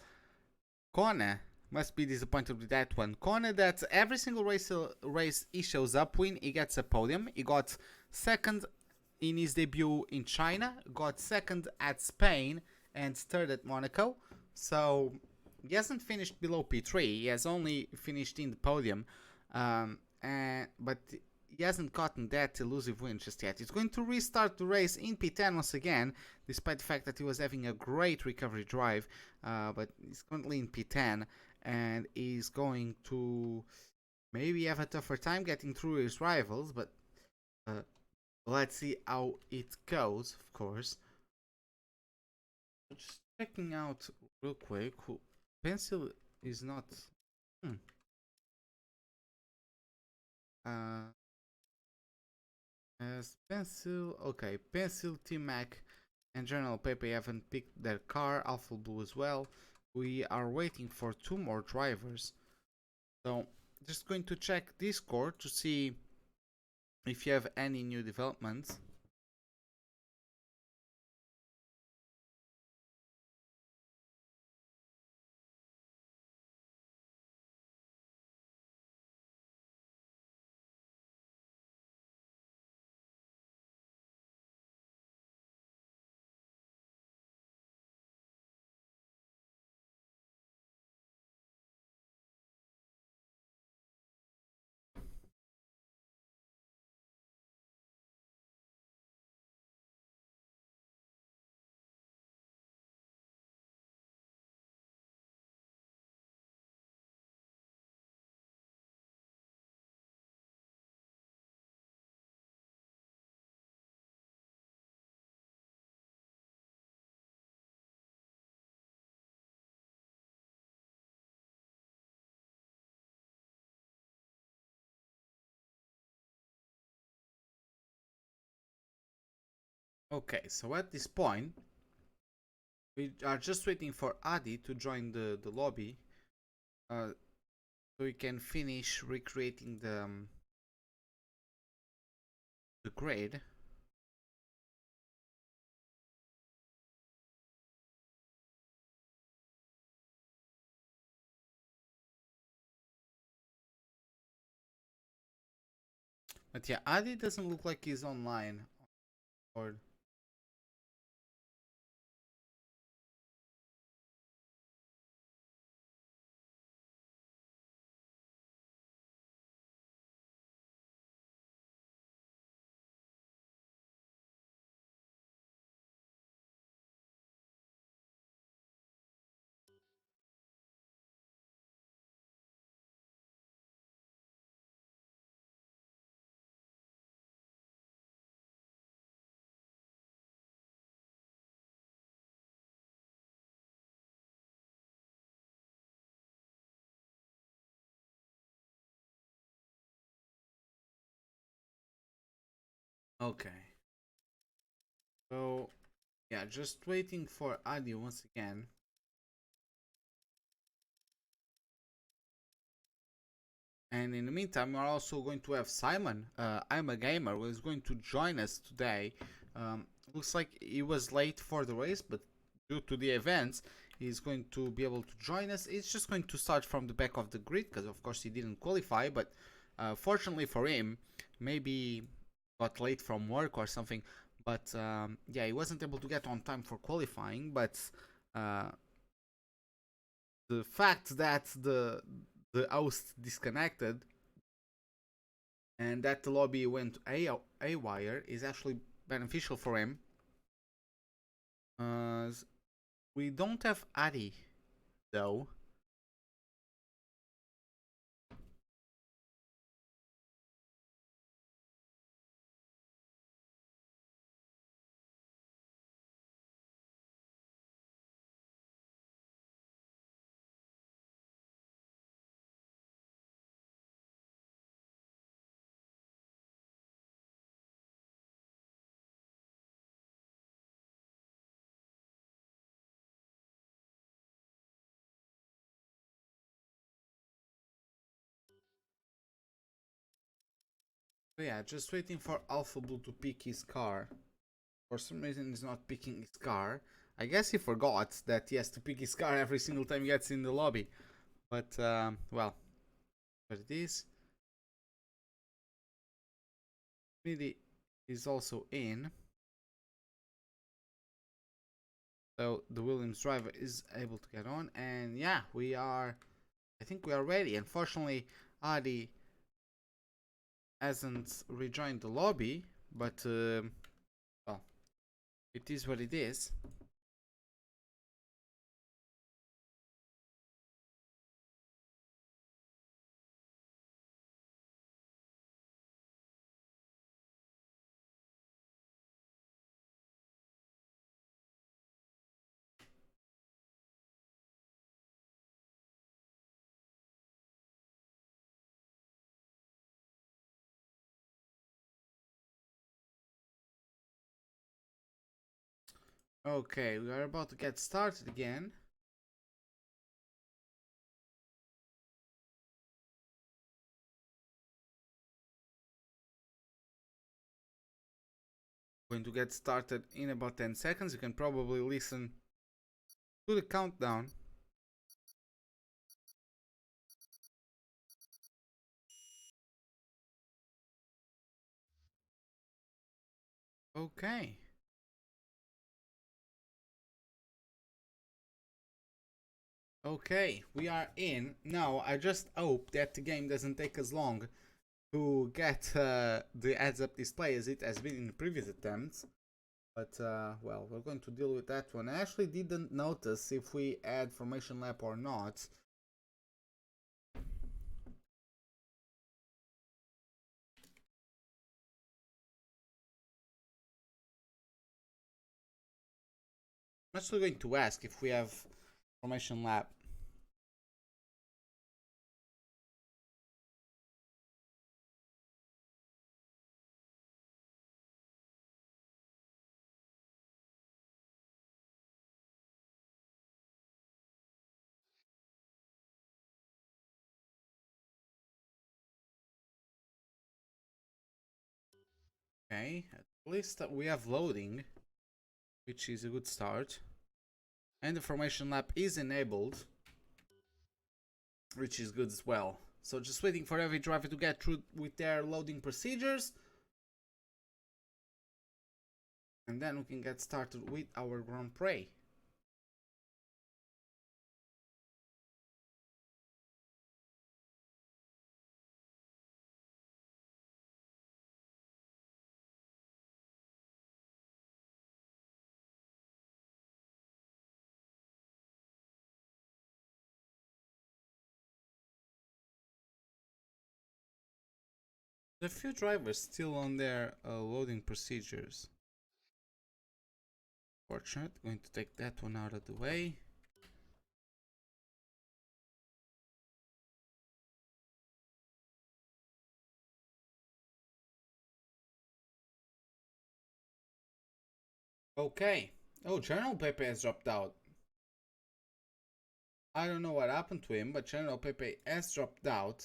Kone must be disappointed with that one. Kone, that every single race he shows up in, he gets a podium. He got second in his debut in China, got second at Spain, and third at Monaco. So he hasn't finished below P3. He has only finished in the podium, but he hasn't gotten that elusive win just yet. He's going to restart the race in P10 once again, despite the fact that he was having a great recovery drive, but he's currently in P10, and he's going to maybe have a tougher time getting through his rivals, but let's see how it goes, of course. Just checking out real quick, Pencil is not... As Pencil, okay, Pencil, T-Mac, and General Pepe haven't picked their car, Alpha Blue as well. We are waiting for 2 more drivers. So, just going to check Discord to see if you have any new developments. Okay, so at this point, we are just waiting for Adi to join the lobby, so we can finish recreating the grid. But yeah, Adi doesn't look like he's online. Or okay. So yeah, just waiting for Adi once again. And in the meantime, we're also going to have Simon, I'm a Gamer, who is going to join us today. Looks like he was late for the race, but due to the events, he's going to be able to join us. He's just going to start from the back of the grid, because of course he didn't qualify, but fortunately for him, maybe got late from work or something. But yeah, he wasn't able to get on time for qualifying, but the fact that the host disconnected and that the lobby went A-wire is actually beneficial for him. We don't have Adi though. So yeah, just waiting for Alpha Blue to pick his car. For some reason he's not picking his car. I guess he forgot that he has to pick his car every single time he gets in the lobby. But, well, what it is. Smithy is also in. So the Williams driver is able to get on. And yeah, I think we are ready. Unfortunately, Adi hasn't rejoined the lobby. But, well, it is what it is. Okay, we are about to get started again. Going to get started in about 10 seconds. You can probably listen to the countdown. Okay. Okay, we are in. Now, I just hope that the game doesn't take as long to get the heads-up display as it has been in previous attempts. But, well, we're going to deal with that one. I actually didn't notice if we add formation lap or not. I'm actually going to ask if we have formation lap. Okay, at least we have loading, which is a good start. And the formation lap is enabled, which is good as well. So just waiting for every driver to get through with their loading procedures. And then we can get started with our Grand Prix. There are a few drivers still on their loading procedures. Fortunate, going to take that one out of the way. Okay. Oh, General Pepe has dropped out. I don't know what happened to him, but General Pepe has dropped out.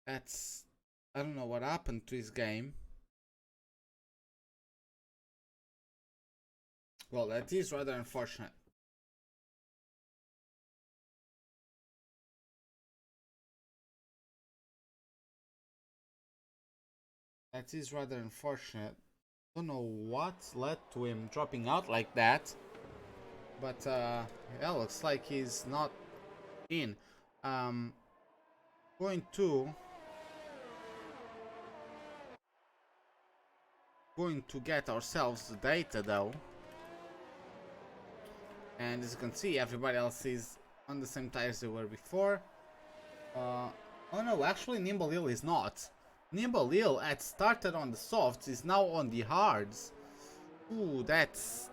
That's... I don't know what happened to his game. Well, that is rather unfortunate. That is rather unfortunate. Don't know what led to him dropping out like that. But, yeah, looks like he's not in. Going to get ourselves the data though. And as you can see, everybody else is on the same tires they were before. Oh no, actually Nimble Hill is not. Nimble Hill had started on the softs, is now on the hards. Ooh, that's...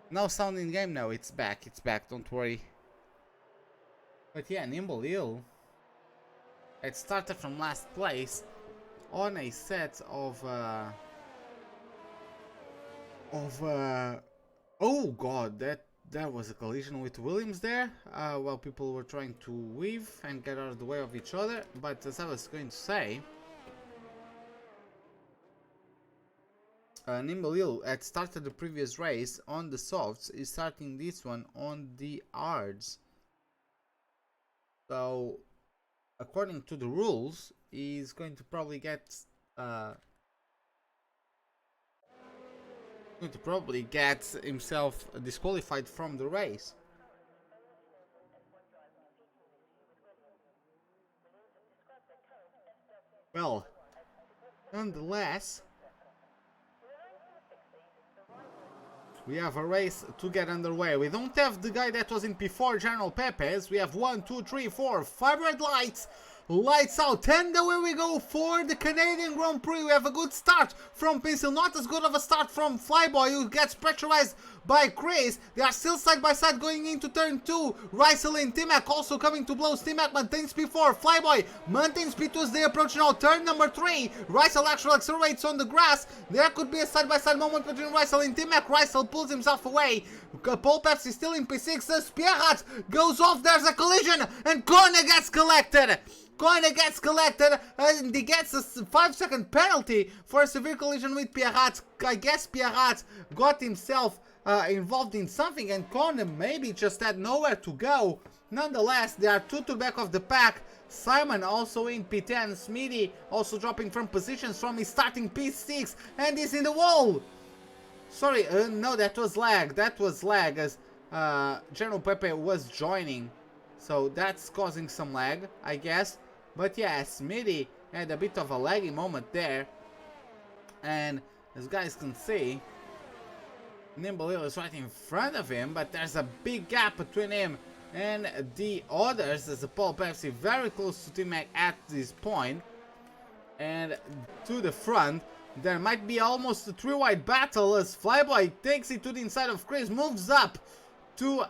now sound in game now, it's back, don't worry. But yeah, Nimble Hill had started from last place on a set of oh god, that there was a collision with Williams there, while people were trying to weave and get out of the way of each other. But as I was going to say, Nimble had started the previous race on the softs, is starting this one on the hards. So, according to the rules, he's going to probably get himself disqualified from the race. Well, nonetheless, we have a race to get underway. We don't have the guy that was in P4, General Pepe's. We have 1, 2, 3, 4, 5 red lights. Lights out, and away we go for the Canadian Grand Prix. We have a good start from Pencil, not as good of a start from Flyboy, who gets pressurized by Chris. They are still side by side going into turn 2. Rysel and Timac also coming to blows. Timac maintains P4, Flyboy maintains P2 as they approach now turn number 3. Rysel actually accelerates on the grass. There could be a side by side moment between Rysel and Timac. Rysel pulls himself away. Paul Pepsi still in P6 as Pierrat goes off. There's a collision and Kone gets collected. Kone gets collected and he gets a 5-second penalty for a severe collision with Pierrat. I guess Pierrat got himself involved in something and Kone maybe just had nowhere to go. Nonetheless, they are 2 to the back of the pack. Simon also in P10. Smitty also dropping from positions from his starting P6 and he's in the wall. Sorry, no, that was lag. That was lag as General Pepe was joining. So that's causing some lag, I guess. But yeah, Smitty had a bit of a laggy moment there. And as guys can see, Nimble is right in front of him, but there's a big gap between him and the others as the Paul Pepsi very close to T-Mac at this point. And to the front, there might be almost a 3-wide battle as Flyboy takes it to the inside of Chris, moves up to,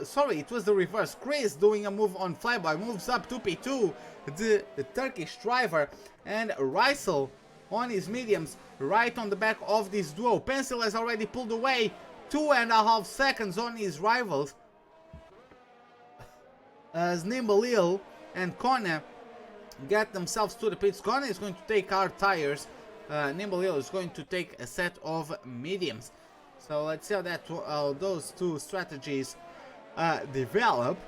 sorry, it was the reverse. Chris doing a move on Flyboy, moves up to P2, the Turkish driver, and Rysel on his mediums, right on the back of this duo. Pencil has already pulled away 2.5 seconds on his rivals, as Nimble and Kone get themselves to the pits. Kone is going to take hard tires, Nimble is going to take a set of mediums. So let's see how those two strategies develop.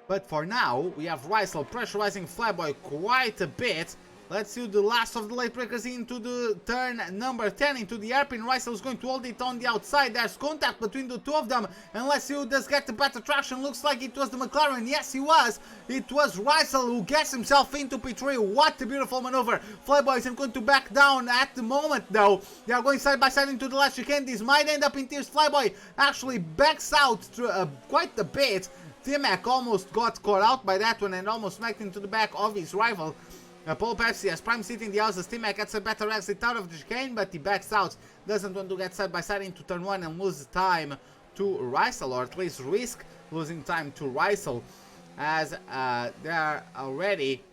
But for now, we have Rysel pressurizing Flyboy quite a bit. Let's see the last of the late breakers into the turn number 10, into the airpin. Rysel is going to hold it on the outside. There's contact between the two of them. And let's see who does get the better traction. Looks like it was the McLaren. Yes, he was. It was Rysel who gets himself into P3. What a beautiful maneuver. Flyboy isn't going to back down at the moment, though. They are going side by side into the last chicane. This might end up in tears. Flyboy actually backs out quite a bit. T-Mac almost got caught out by that one and almost smacked into the back of his rival. Paul Pepsi has Prime seat in the house as T-Mac gets a better exit out of the chicane, but he backs out. Doesn't want to get side by side into turn 1 and lose time to Rysel, or at least risk losing time to Rysel, as they are already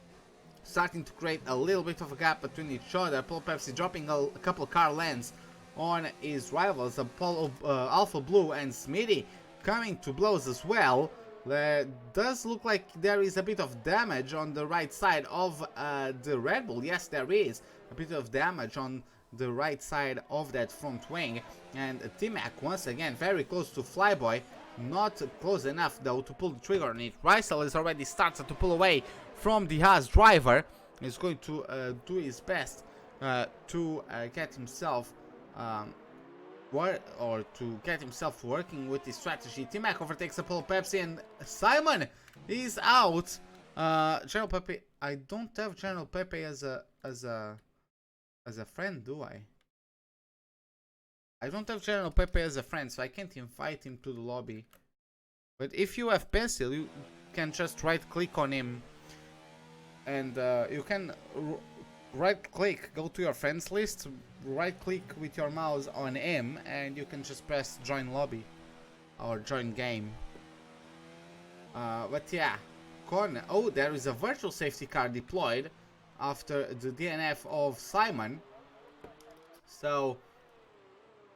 starting to create a little bit of a gap between each other. Paul Pepsi dropping a couple car lengths on his rivals, Alpha Blue and Smitty coming to blows as well. There does look like there is a bit of damage on the right side of the Red Bull. Yes, there is a bit of damage on the right side of that front wing. And T-Mac once again very close to Flyboy. Not close enough though to pull the trigger on it. Rysel is already started to pull away from the Haas driver. He's going to do his best to get himself to get himself working with this strategy. T-Mac overtakes the Paul Pepsi and Simon is out. General Pepe, I don't have General Pepe as a friend, do I? I don't have General Pepe as a friend, so I can't invite him to the lobby. But if you have Pencil, you can just right click on him and you can right click, go to your friends list, right click with your mouse on him and you can just press join lobby or join game. But yeah, oh, there is a virtual safety car deployed after the DNF of Simon. So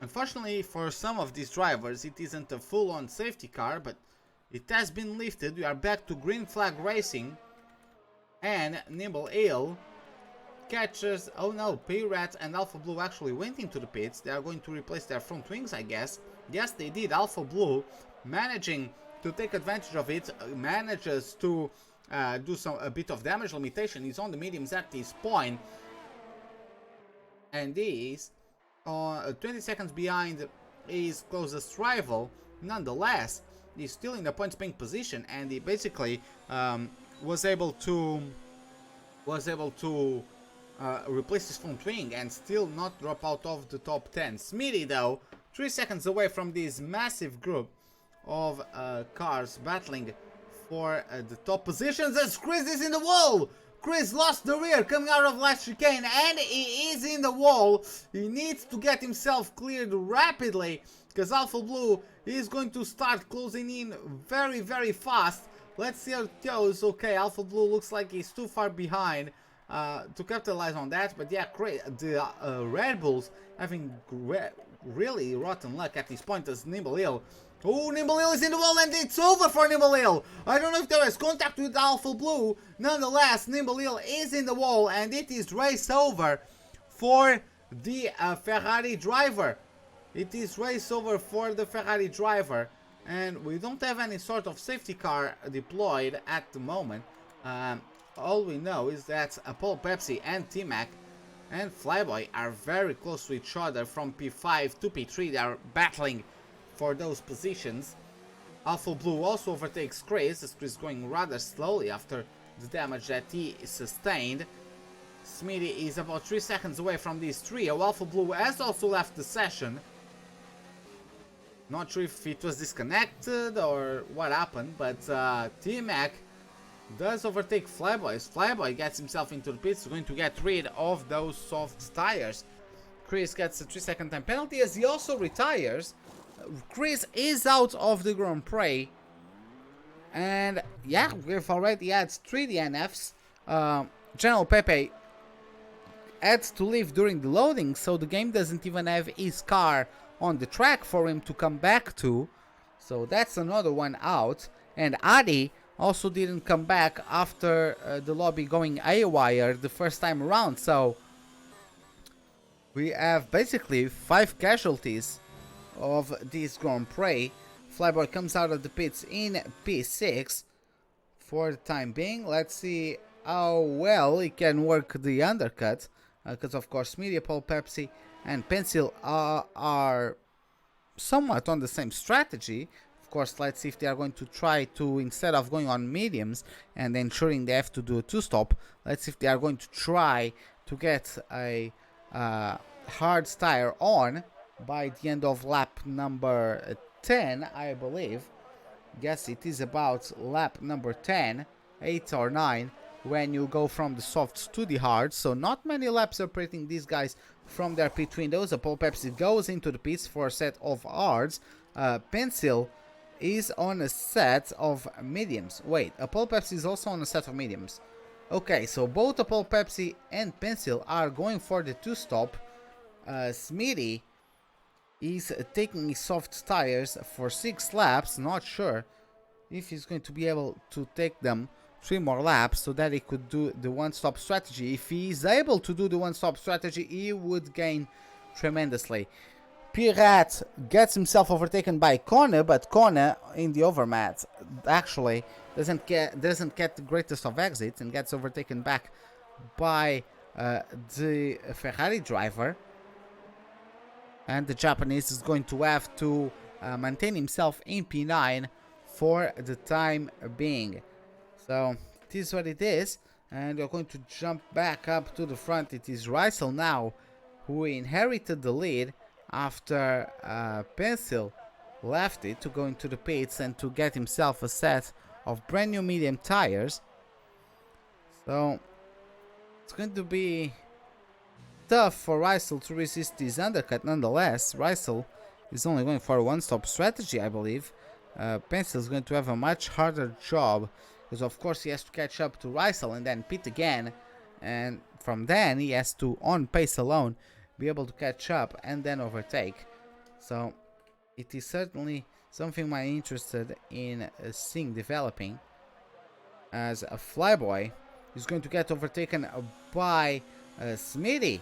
Unfortunately for some of these drivers, it isn't a full-on safety car, but it has been lifted. We are back to green flag racing, and Nimble Ale catches, oh no, P-Rat and Alpha Blue actually went into the pits. They are going to replace their front wings, I guess. Yes, they did. Alpha Blue managing to take advantage of it, manages to do a bit of damage limitation. He's on the mediums at this point, and is 20 seconds behind his closest rival. Nonetheless, he's still in the points paying position, and he basically was able to replace his front wing and still not drop out of the top 10. Smitty, though, 3 seconds away from this massive group of cars battling for the top positions, as Chris is in the wall. Chris lost the rear coming out of last chicane, and he is in the wall. He needs to get himself cleared rapidly, because Alpha Blue is going to start closing in very, very fast. Let's see how it goes. Okay, Alpha Blue looks like he's too far behind to capitalize on that, but yeah, the Red Bulls having really rotten luck at this point as Nimble Hill. Oh, Nimble Hill is in the wall, and it's over for Nimble Hill. I don't know if there is contact with Alpha Blue. Nonetheless, Nimble Hill is in the wall, and it is race over for the Ferrari driver. It is race over for the Ferrari driver, and we don't have any sort of safety car deployed at the moment. All we know is that Apollo Pepsi and T-Mac and Flyboy are very close to each other from P5 to P3. They are battling for those positions. Alpha Blue also overtakes Chris, as Chris going rather slowly after the damage that he sustained. Smitty is about 3 seconds away from this trio. Alpha Blue has also left the session. Not sure if it was disconnected or what happened, but T-Mac does overtake Flyboy. Flyboy gets himself into the pits, going to get rid of those soft tires. Chris gets a 3-second time penalty as he also retires. Chris is out of the Grand Prix. And yeah, we've already had 3 DNFs. General Pepe had to leave during the loading, so the game doesn't even have his car on the track for him to come back to. So that's another one out. And Adi also didn't come back after the lobby going haywire the first time around. So we have basically 5 casualties of this Grand Prix. Flyboy comes out of the pits in P6 for the time being. Let's see how well he can work the undercut, because of course Media Pole, Pepsi and Pencil are somewhat on the same strategy. Of course, let's see if they are going to try to, instead of going on mediums and ensuring they have to do a 2-stop, let's see if they are going to try to get a hard tire on by the end of lap number 10, I believe. Yes, it is about lap number 10, 8 or 9, when you go from the softs to the hards. So not many laps separating these guys from their pit windows. Apollo Pepsi goes into the pits for a set of hards. Pencil is on a set of mediums. Wait, Apollo Pepsi is also on a set of mediums. Okay, so both Apollo Pepsi and Pencil are going for the 2-stop. Smitty is taking his soft tires for 6 laps. Not sure if he's going to be able to take them 3 more laps so that he could do the 1-stop strategy. If he is able to do the 1-stop strategy, he would gain tremendously. Pirat gets himself overtaken by Kone, but Kone in the overmat actually doesn't get the greatest of exits and gets overtaken back by the Ferrari driver. And the Japanese is going to have to maintain himself in P9 for the time being. So it is what it is, and we're going to jump back up to the front. It is Rysel now who inherited the lead after Pencil left it to go into the pits and to get himself a set of brand new medium tires. So it's going to be tough for Rysel to resist this undercut. Nonetheless, Rysel is only going for a 1-stop strategy, I believe. Pencil is going to have a much harder job, because of course he has to catch up to Rysel and then pit again, and from then he has to, on pace alone, be able to catch up and then overtake. So it is certainly something I'm interested in seeing developing, as a Flyboy is going to get overtaken by Smitty.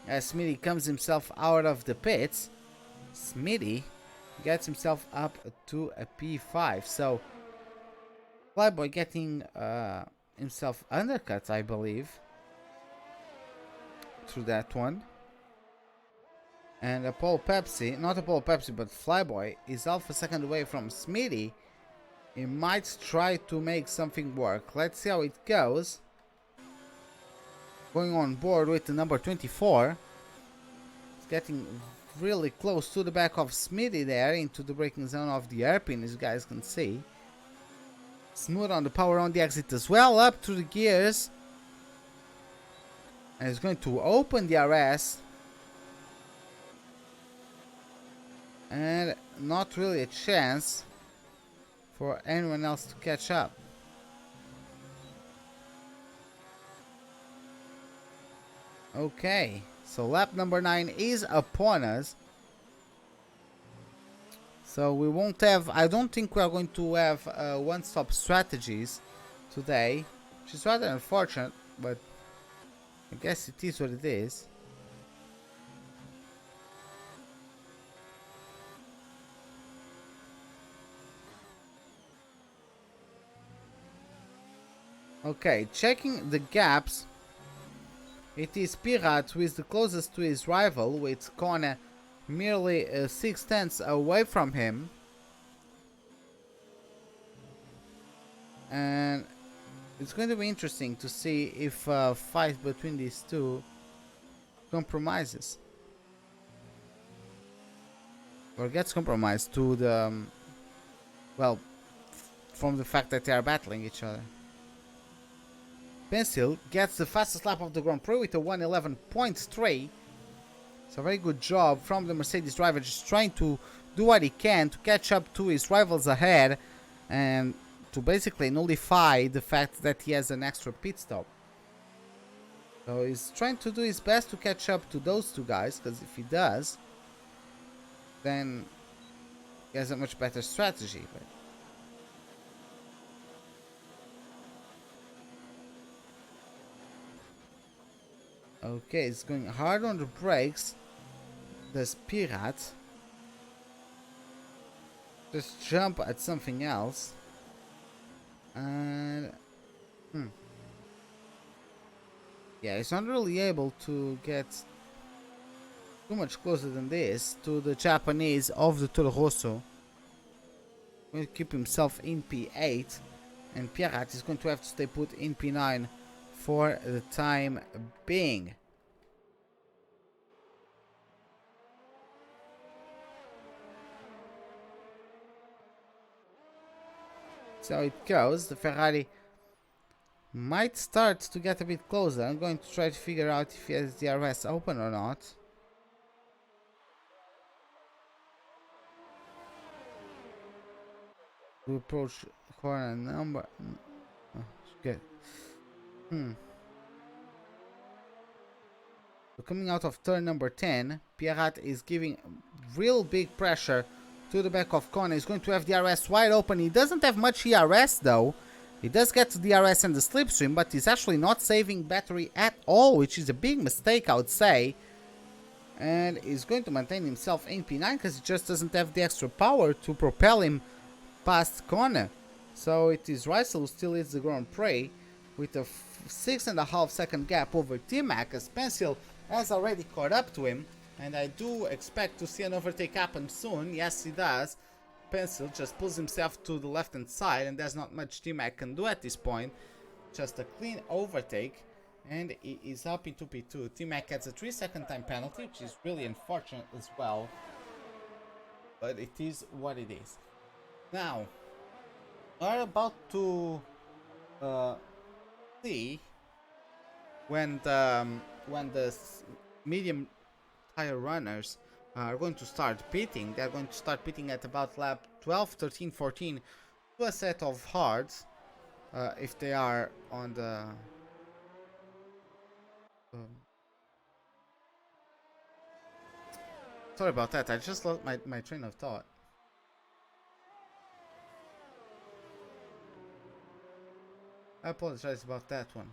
As Smitty comes himself out of the pits, Smitty gets himself up to a P5. So Flyboy getting himself undercut, I believe, through that one. And Apollo Pepsi, not Apollo Pepsi, but Flyboy is half a second away from Smitty. He might try to make something work. Let's see how it goes. Going on board with the number 24. It's getting really close to the back of Smitty there, into the braking zone of the airpin, as you guys can see. Smooth on the power on the exit as well, up through the gears. And it's going to open the RS. And not really a chance for anyone else to catch up. Okay, so lap number 9 is upon us. So we won't have, I don't think we are going to have one-stop strategies today, which is rather unfortunate, but I guess it is what it is. Okay, checking the gaps. It is Pirat who is the closest to his rival, with Kone merely 6/10 away from him. And it's going to be interesting to see if a fight between these two compromises. Or gets compromised to the, well, from the fact that they are battling each other. Pencil gets the fastest lap of the Grand Prix with a 1:11.3. It's a very good job from the Mercedes driver, just trying to do what he can to catch up to his rivals ahead and to basically nullify the fact that he has an extra pit stop. So he's trying to do his best to catch up to those two guys, because if he does, then he has a much better strategy. But okay, it's going hard on the brakes. There's Pirat. Just jump at something else. And yeah, he's not really able to get too much closer than this to the Japanese of the Toro Rosso. Going to keep himself in P8, and Pirat is going to have to stay put in P9 for the time being. So it goes. The Ferrari might start to get a bit closer. I'm going to try to figure out if he has the RS open or not. We approach corner number. Oh, good. So coming out of turn number 10, Pirat is giving real big pressure to the back of Kone. He's going to have the RS wide open. He doesn't have much ERS though. He does get to the RS and the slipstream, but he's actually not saving battery at all, which is a big mistake, I would say. And he's going to maintain himself in P9 because he just doesn't have the extra power to propel him past Kone. So it is Russell who still leads the Grand Prix with a 6.5 second gap over T-Mac, as Pencil has already caught up to him. And I do expect to see an overtake happen soon. Yes, he does. Pencil just pulls himself to the left hand side, and there's not much T-Mac can do at this point. Just a clean overtake, and he is up into P2. T-Mac gets a 3-second time penalty, which is really unfortunate as well. But it is what it is. Now, we're about to see when the medium tire runners are going to start pitting. They're going to start pitting at about lap 12, 13, 14 to a set of hards if they are on the Sorry about that, I just lost my train of thought. I apologize about that one.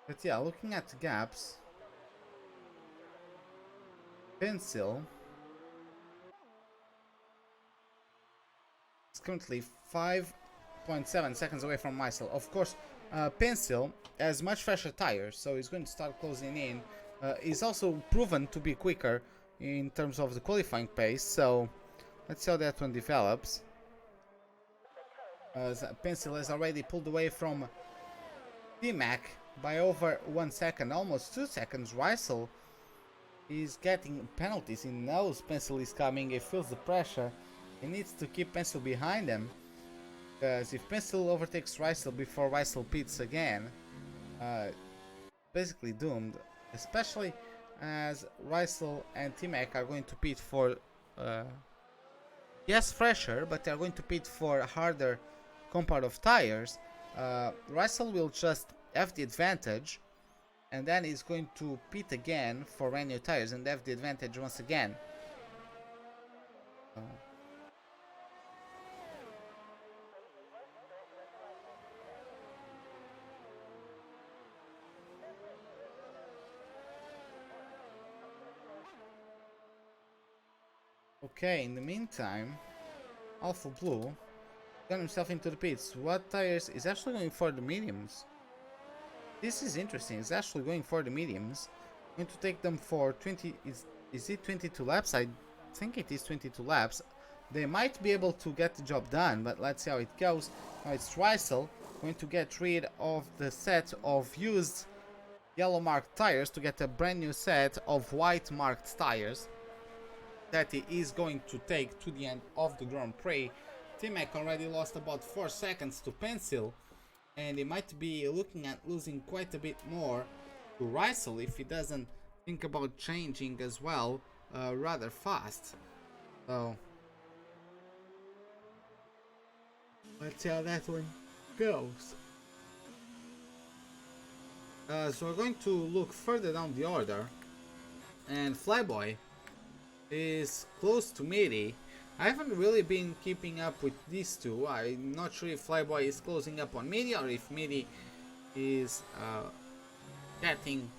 But yeah, looking at the gaps, Pencil is currently 5.7 seconds away from Meisel. Of course, Pencil has much fresher tires, so he's going to start closing in. He's also proven to be quicker in terms of the qualifying pace, so let's see how that one develops. Pencil has already pulled away from T-Mac by over 1 second, almost 2 seconds. Rysel is getting penalties. He knows Pencil is coming, he feels the pressure. He needs to keep Pencil behind him, because if Pencil overtakes Rysel before Rysel pits again, basically doomed, especially as Rysel and T-Mac are going to pit for yes, fresher, but they're going to pit for harder compound of tires. Rysel will just have the advantage, and then he's going to pit again for brand new tires and have the advantage once again. Okay, in the meantime, Alpha Blue got himself into the pits. What tires? Is actually going for the mediums. This is interesting. He's actually going for the mediums. Going to take them for 20. Is it 22 laps? I think it is 22 laps. They might be able to get the job done, but let's see how it goes. Now it's Rysel going to get rid of the set of used yellow marked tires to get a brand new set of white marked tires that he is going to take to the end of the Grand Prix. T-Mac already lost about 4 seconds to Pencil, and he might be looking at losing quite a bit more to Rysel if he doesn't think about changing as well rather fast. So let's see how that one goes. So we're going to look further down the order, and Flyboy is close to Midi. I haven't really been keeping up with these two. I'm not sure if Flyboy is closing up on Midi or if Midi is getting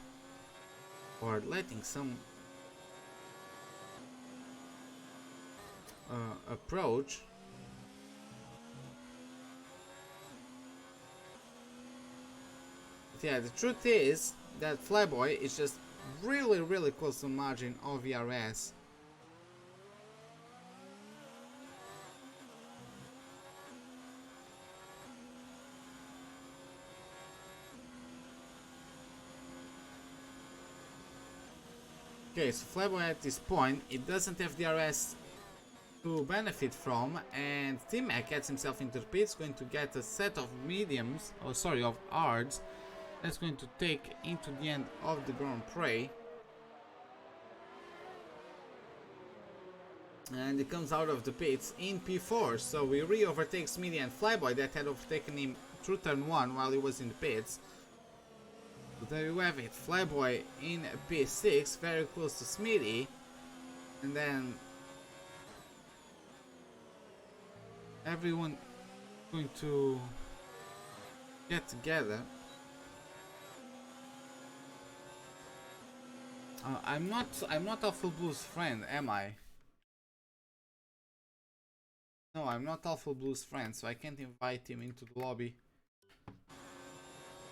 or letting some approach. But yeah, the truth is that Flyboy is just really close to the margin of VRS. Okay, so Flyboy at this point, it doesn't have DRS to benefit from, and T-Mac gets himself into the pits, going to get a set of mediums, oh sorry, of hards, that's going to take into the end of the Grand Prix. And he comes out of the pits in P4, so he re-overtakes Midi and Flyboy that had overtaken him through turn 1 while he was in the pits. So there you have it, Flyboy in P6, very close to Smitty, and then everyone going to get together. I'm not Alpha Blue's friend, am I? No, I'm not Alpha Blue's friend, so I can't invite him into the lobby.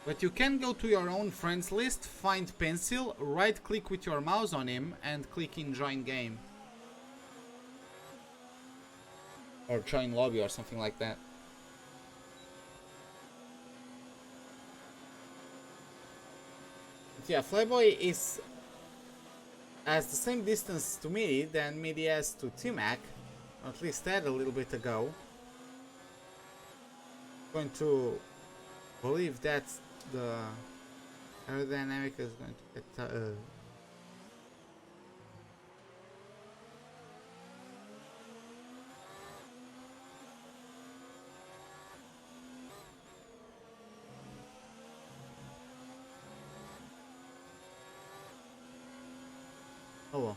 But you can go to your own friends list, find Pencil, right click with your mouse on him and click in join game. Or join lobby or something like that. But yeah, Flyboy has the same distance to Midi than Midi has to T-Mac, or at least had a little bit ago. Going to believe that the aerodynamic is going to get Oh.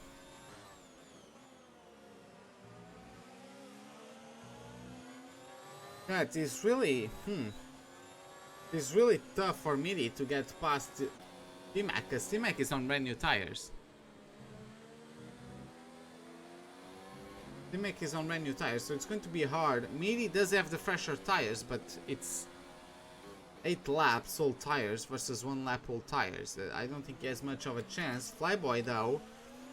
Yeah, it is really, it's really tough for Midi to get past T-Mac, because T-Mac is on brand new tires. T-Mac is on brand new tires, so it's going to be hard. Midi does have the fresher tires, but it's 8 laps old tires versus 1 lap old tires. I don't think he has much of a chance. Flyboy, though,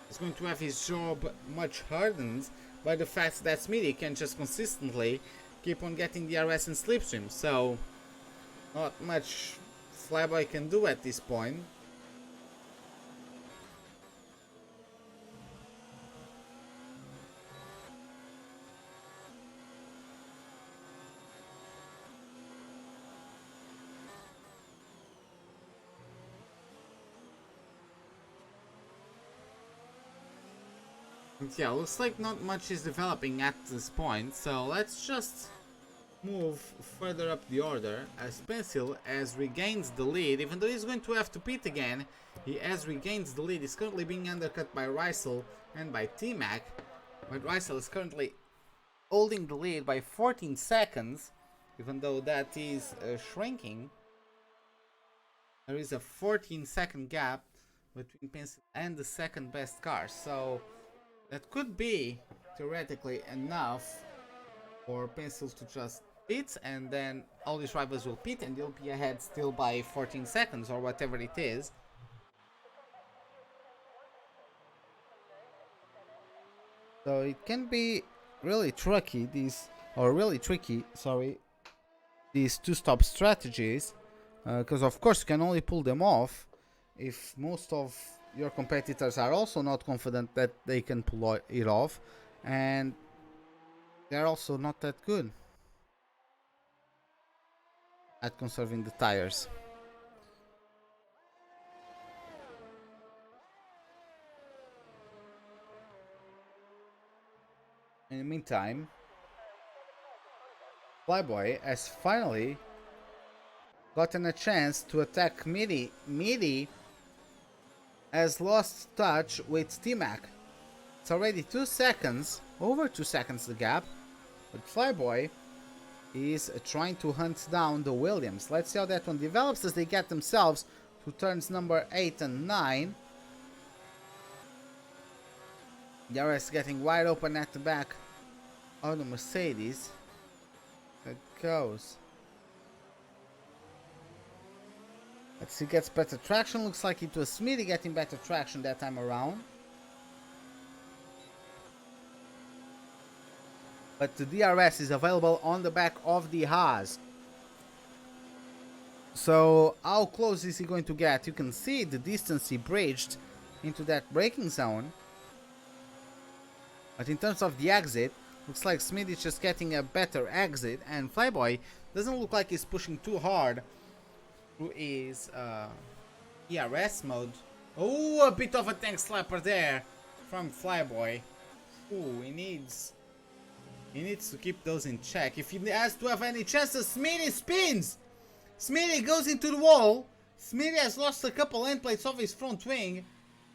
is going to have his job much hardened by the fact that Smitty can just consistently keep on getting DRS and slipstream. So, not much Flyboy can do at this point. Yeah, looks like not much is developing at this point, so let's just move further up the order as Pencil has regained the lead. Even though he's going to have to pit again, he has regained the lead. He's currently being undercut by Rysel and by T-Mac, but Rysel is currently holding the lead by 14 seconds, even though that is shrinking. There is a 14-second gap between Pencil and the second best car, so that could be theoretically enough for Pencil to just pit, and then all his rivals will pit and he'll be ahead still by 14 seconds or whatever it is. So it can be really tricky, these two-stop strategies, because of course you can only pull them off if most of your competitors are also not confident that they can pull it off, and they're also not that good at conserving the tires. In the meantime, Flyboy has finally gotten a chance to attack Midi. Midi has lost touch with T-Mac. It's already 2 seconds, over 2 seconds the gap, but Flyboy is trying to hunt down the Williams. Let's see how that one develops as they get themselves to turns number 8 and 9. DRS getting wide open at the back of the Mercedes. It goes. Let's see, gets better traction. Looks like it was Smitty getting better traction that time around. But the DRS is available on the back of the Haas. So how close is he going to get? You can see the distance he bridged into that braking zone. But in terms of the exit, looks like Smith is just getting a better exit, and Flyboy doesn't look like he's pushing too hard through his ERS mode. Oh, a bit of a tank slapper there from Flyboy. Ooh, he needs to keep those in check. If he has to have any chances, Smitty spins! Smitty goes into the wall. Smitty has lost a couple end plates off his front wing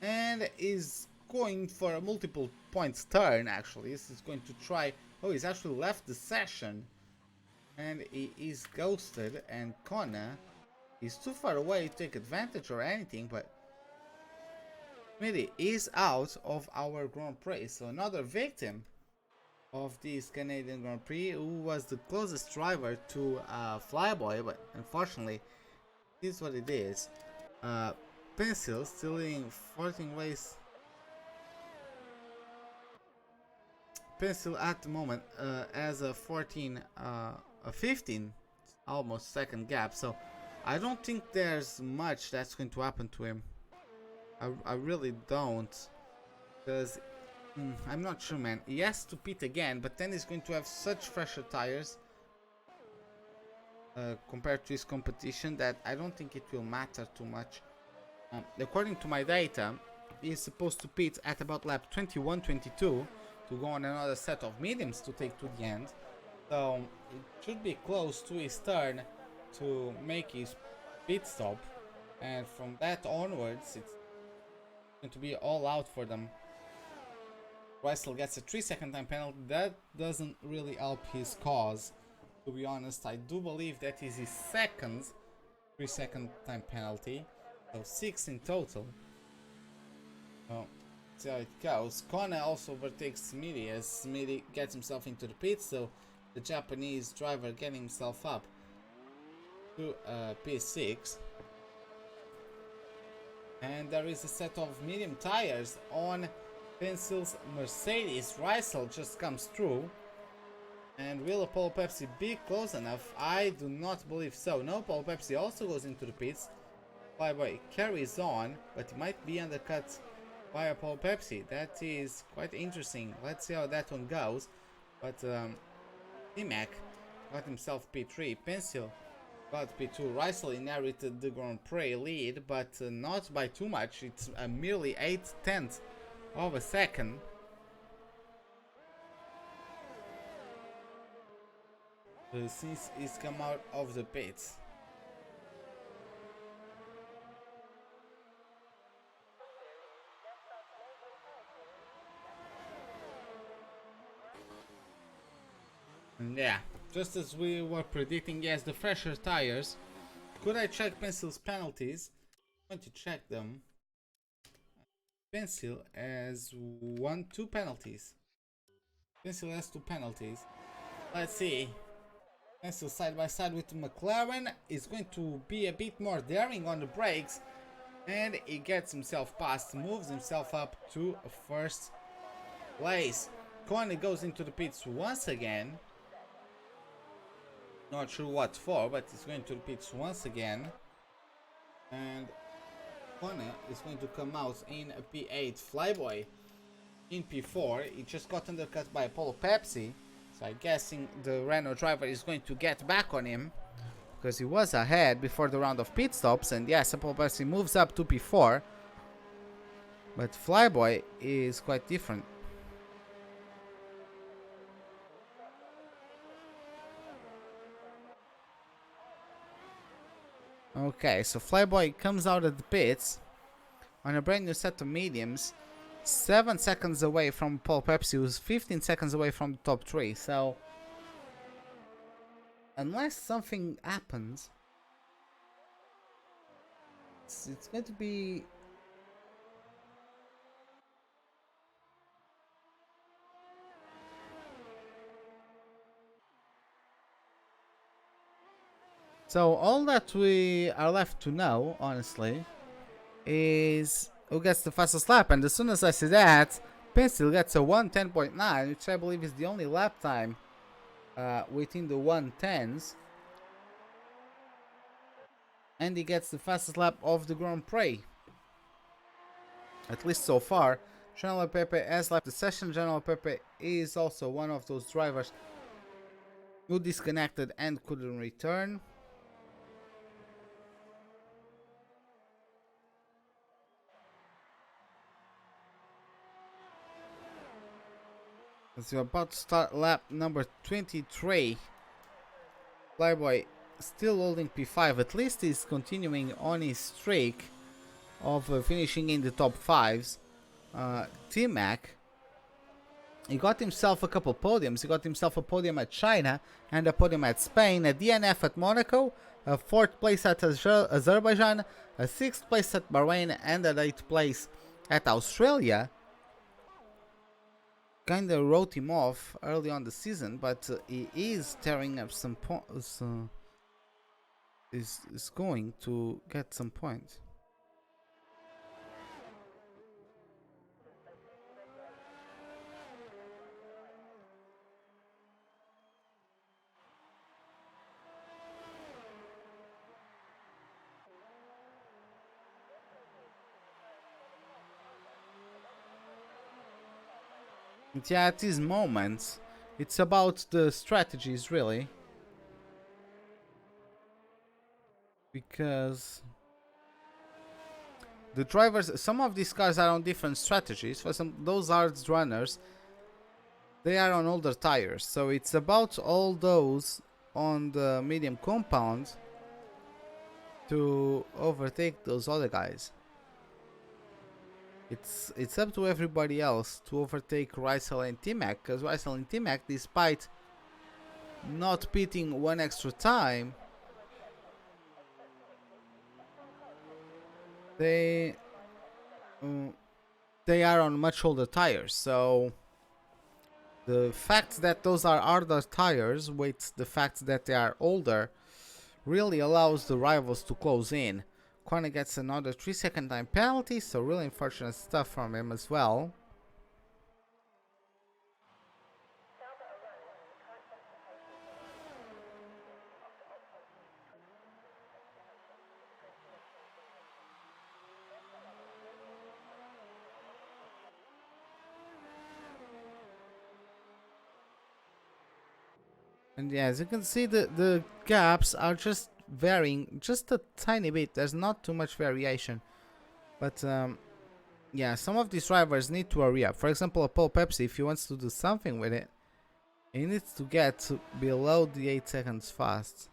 and is going for a multiple points turn. Actually, this is going to try. Oh, he's actually left the session and he is ghosted, and Kona is too far away to take advantage or anything, but Smitty is out of our Grand Prix. So another victim of this Canadian Grand Prix, who was the closest driver to Flyboy, but unfortunately this is what it is. Pencil still in 14 race. Pencil at the moment has a 15 almost second gap, so I don't think there's much that's going to happen to him. I really don't, because I'm not sure, man. He has to pit again, but then he's going to have such fresher tires compared to his competition that I don't think it will matter too much. According to my data, he's supposed to pit at about lap 21-22 to go on another set of mediums to take to the end. So it should be close to his turn to make his pit stop, and from that onwards it's going to be all out for them. Russell gets a 3-second time penalty. That doesn't really help his cause, to be honest. I do believe that is his second 3-second time penalty, so 6 in total. Oh, see how it goes. Kone also overtakes Smitty as Smitty gets himself into the pit, so the Japanese driver getting himself up to P6. And there is a set of medium tires on Pencil's Mercedes. Russell just comes through. And will Apollo Pepsi be close enough? I do not believe so. No, Apollo Pepsi also goes into the pits. Flyboy carries on, but he might be undercut by Apollo Pepsi. That is quite interesting. Let's see how that one goes. But T-Mac got himself P3. Pencil got P2. Russell inherited the Grand Prix lead, but not by too much. It's merely 8/10 of a second. Since he's come out of the pits. And yeah, just as we were predicting, yes, the fresher tires. Could I check Pencil's penalties? I'm going to check them. Pencil has 2 penalties. Pencil has 2 penalties. Let's see. Pencil side by side with McLaren is going to be a bit more daring on the brakes, and he gets himself past, moves himself up to first place. Kone goes into the pits once again. Not sure what for, but he's going to the pits once again. And Kone is going to come out in a P8. Flyboy in P4. He just got undercut by Apollo Pepsi. So I'm guessing the Renault driver is going to get back on him, because he was ahead before the round of pit stops. And yes, Apollo Pepsi moves up to P4. But Flyboy is quite different. Okay, so Flyboy comes out of the pits on a brand new set of mediums, 7 seconds away from Paul Pepsi, who's 15 seconds away from the top 3. So, unless something happens, it's going to be... So all that we are left to know, honestly, is who gets the fastest lap. And as soon as I see that, Pencil gets a 1:10.9, which I believe is the only lap time within the 1:10s. And he gets the fastest lap of the Grand Prix. At least so far. General Pepe has left the session. General Pepe is also one of those drivers who disconnected and couldn't return. As we're about to start lap number 23. Flyboy still holding P5. At least he's continuing on his streak of finishing in the top 5s. T-Mac, he got himself a couple podiums. He got himself a podium at China and a podium at Spain, a DNF at Monaco, a 4th place at Azerbaijan, a 6th place at Bahrain, and a 8th place at Australia. Kinda wrote him off early on the season, but he is tearing up some points. Is going to get some points. Yeah, at these moments, it's about the strategies, really. Because the drivers, some of these cars are on different strategies. For some, those hard runners, they are on older tires. So it's about all those on the medium compound to overtake those other guys. it's up to everybody else to overtake Rysel and T-Mac, because Rysel and T-Mac, despite not pitting one extra time, they are on much older tires. So the fact that those are older tires with the fact that they are older really allows the rivals to close in. Corner gets another 3-second time penalty, so really unfortunate stuff from him as well. And yeah, as you can see, the gaps are just varying just a tiny bit. There's not too much variation. But yeah, some of these drivers need to hurry up. For example, Paul Pepsi, if he wants to do something with it, he needs to get to below the 8 seconds fast.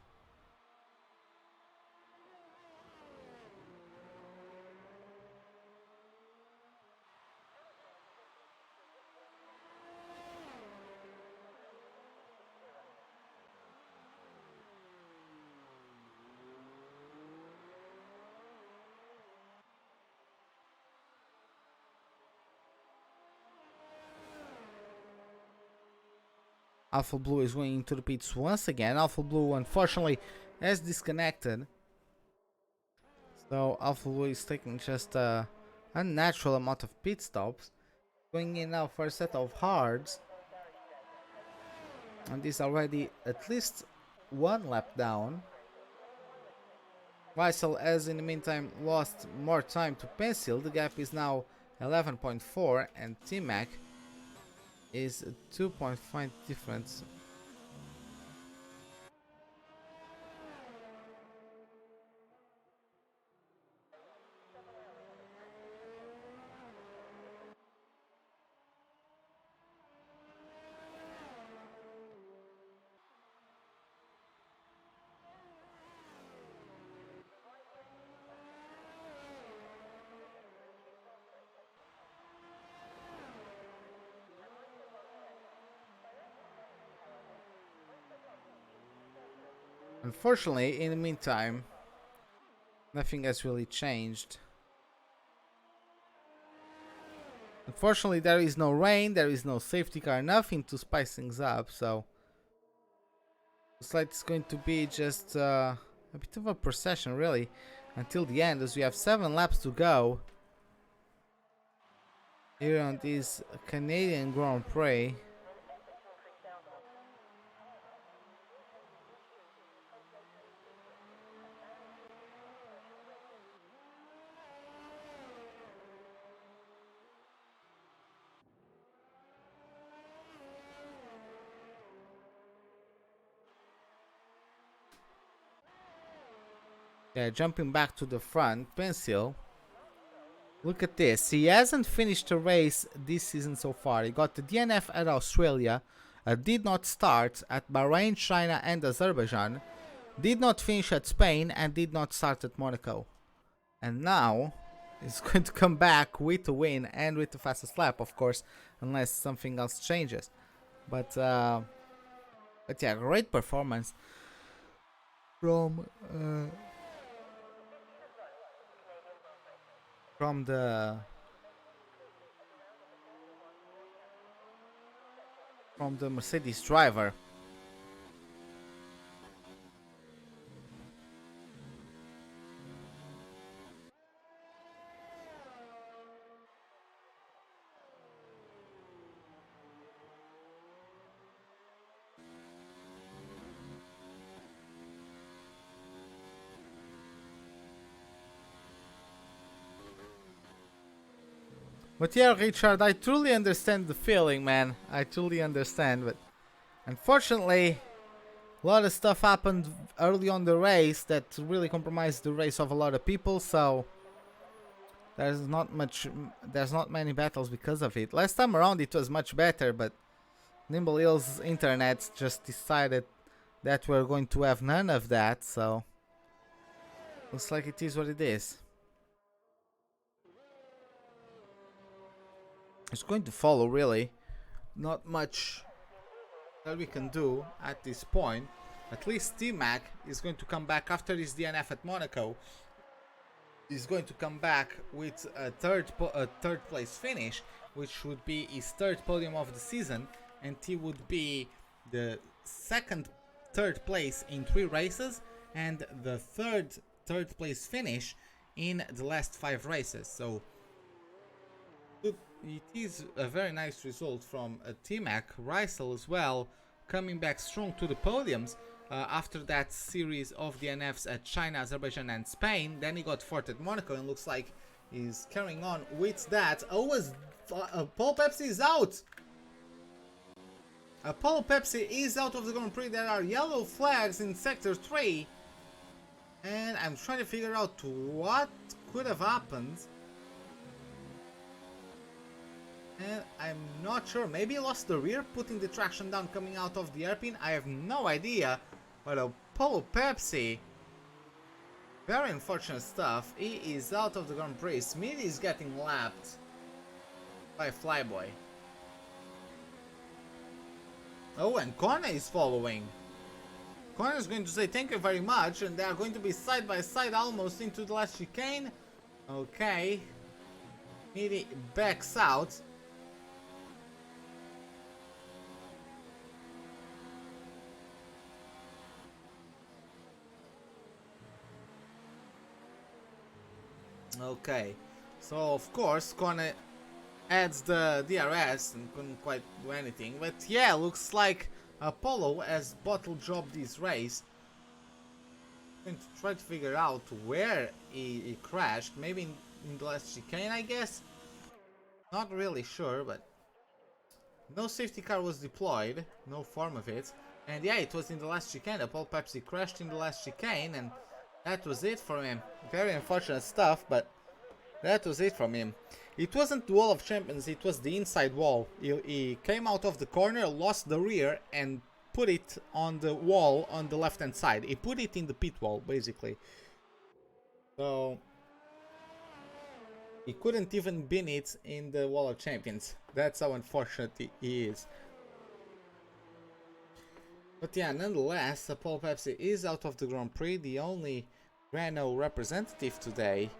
Alpha Blue is going into the pits once again. Alpha Blue, unfortunately, has disconnected. So Alpha Blue is taking just a unnatural amount of pit stops. Going in now for a set of hards. And this already at least one lap down. Rysel has in the meantime lost more time to Pencil. The gap is now 11.4 and T-Mac is a 2.5 difference. Unfortunately, in the meantime, nothing has really changed. Unfortunately, there is no rain, there is no safety car, nothing to spice things up, so looks like it's going to be just a bit of a procession, really, until the end, as we have 7 laps to go here on this Canadian Grand Prix. Yeah, jumping back to the front, Pencil. Look at this. He hasn't finished a race this season so far. He got the DNF at Australia, did not start at Bahrain, China and Azerbaijan, did not finish at Spain and did not start at Monaco. And now he's going to come back with a win and with the fastest lap, of course, unless something else changes. But yeah, great performance from the Mercedes driver. But yeah, Richard, I truly understand the feeling, man. I truly understand, but unfortunately, a lot of stuff happened early on the race that really compromised the race of a lot of people, so there's not many battles because of it. Last time around it was much better, but Nimble Hill's internet just decided that we're going to have none of that, so looks like it is what it is. is going to follow, really. Not much that we can do at this point. At least T-Mac is going to come back after his DNF at Monaco. He's going to come back with a third place finish, which would be his third podium of the season, and he would be the third place in 3 races, and the third place finish in the last 5 races. So it is a very nice result from T-Mac. Rysel as well, coming back strong to the podiums after that series of DNFs at China, Azerbaijan and Spain. Then he got fourth at Monaco and looks like he's carrying on with that. Oh, Paul Pepsi is out! Apollo Pepsi is out of the Grand Prix. There are yellow flags in Sector 3. And I'm trying to figure out what could have happened. And I'm not sure. Maybe he lost the rear, putting the traction down coming out of the hairpin. I have no idea. But Apollo Pepsi, very unfortunate stuff. He is out of the Grand Prix. Smithy is getting lapped by Flyboy. Oh, and Kona is following. Kona is going to say thank you very much, and they are going to be side by side almost into the last chicane. Okay. Smithy backs out. Okay, so of course Kone adds the DRS and couldn't quite do anything, but yeah, looks like Apollo has bottle jobbed this race. I'm going to try to figure out where he crashed, maybe in the last chicane, I guess? Not really sure, but no safety car was deployed, no form of it, and yeah, it was in the last chicane. Apollo Pepsi crashed in the last chicane, and that was it for him. Very unfortunate stuff, but that was it from him. It wasn't the wall of champions, it was the inside wall. He came out of the corner, lost the rear, and put it on the wall on the left hand side. He put it in the pit wall, basically. So he couldn't even bin it in the wall of champions. That's how unfortunate he is. But yeah, nonetheless, Apollo Pepsi is out of the Grand Prix. The only Renault representative today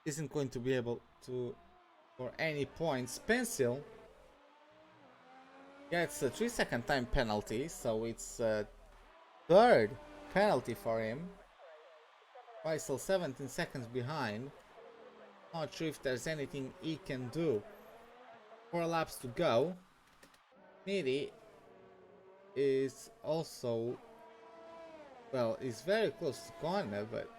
isn't going to be able to for any points. Pencil gets a 3-second time penalty, so it's a third penalty for him. Faisal 17 seconds behind. Not sure if there's anything he can do. 4 laps to go. Nidhi is also, well, he's very close to corner, but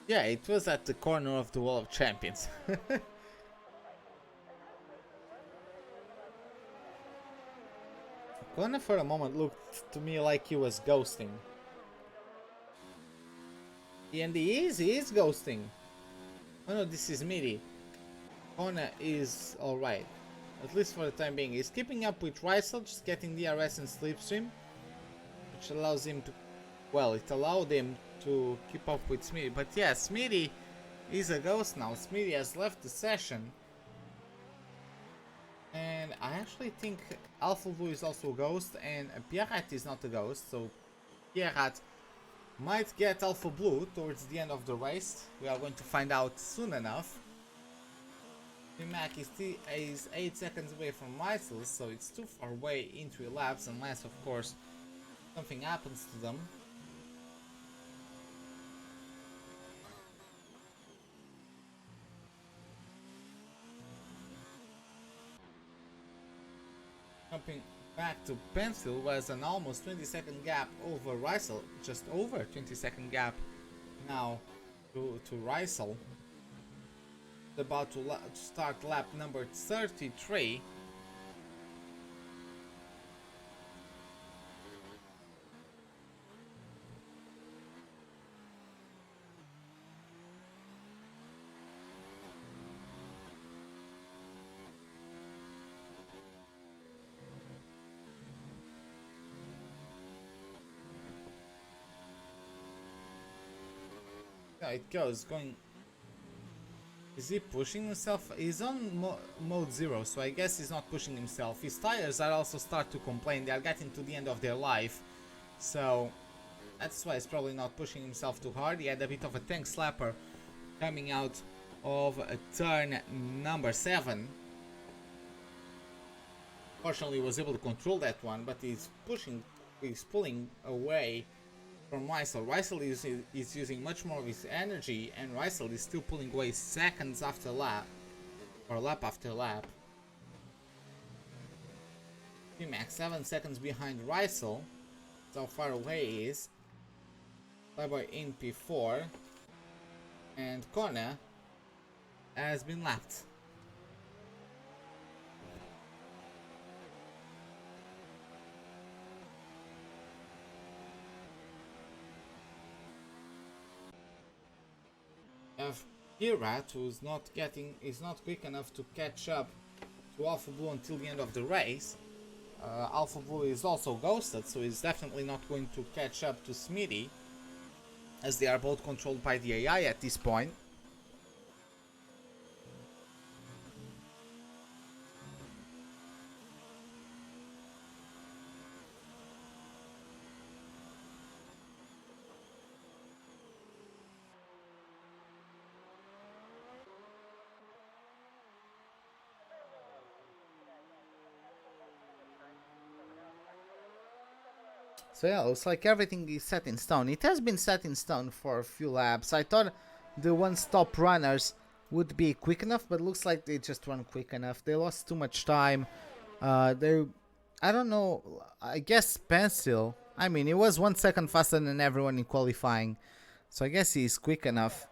yeah, it was at the corner of the wall of champions. Kona for a moment looked to me like he was ghosting. And he is ghosting. Oh no, this is Miri. Kona is alright. At least for the time being. He's keeping up with Rysel, just getting DRS and slipstream. Which allows him to, well, it allowed him to keep up with Smithy. But yeah, Smithy is a ghost now. Smithy has left the session. And I actually think Alpha Blue is also a ghost, and Pierrat is not a ghost, so Pierrat might get Alpha Blue towards the end of the race. We are going to find out soon enough. Mac is 8 seconds away from Rysel, so it's too far away in 3 laps, unless of course something happens to them. Jumping back to Pencil was an almost 20-second gap over Rysel, just over 20-second gap now to Rysel. About to start lap number 33. how it goes. Going. Is he pushing himself? He's on mode 0, so I guess he's not pushing himself. His tires are also start to complain. They are getting to the end of their life. So that's why he's probably not pushing himself too hard. He had a bit of a tank slapper coming out of turn number 7. Fortunately, he was able to control that one, but he's pulling away from Rysel. Rysel is using much more of his energy, and Rysel is still pulling away seconds after lap, or lap after lap. T-Max 7 seconds behind Rysel. That's how far away he is. Flyboy in P4, and Kona has been lapped. Have Pirat, who's is not quick enough to catch up to Alpha Blue until the end of the race. Alpha Blue is also ghosted, so he's definitely not going to catch up to Smitty, as they are both controlled by the AI at this point. So yeah, looks like everything is set in stone. It has been set in stone for a few laps. I thought the one-stop runners would be quick enough, but looks like they just weren't quick enough. They lost too much time. I don't know, I guess Pencil, I mean, he was 1 second faster than everyone in qualifying, so I guess he's quick enough.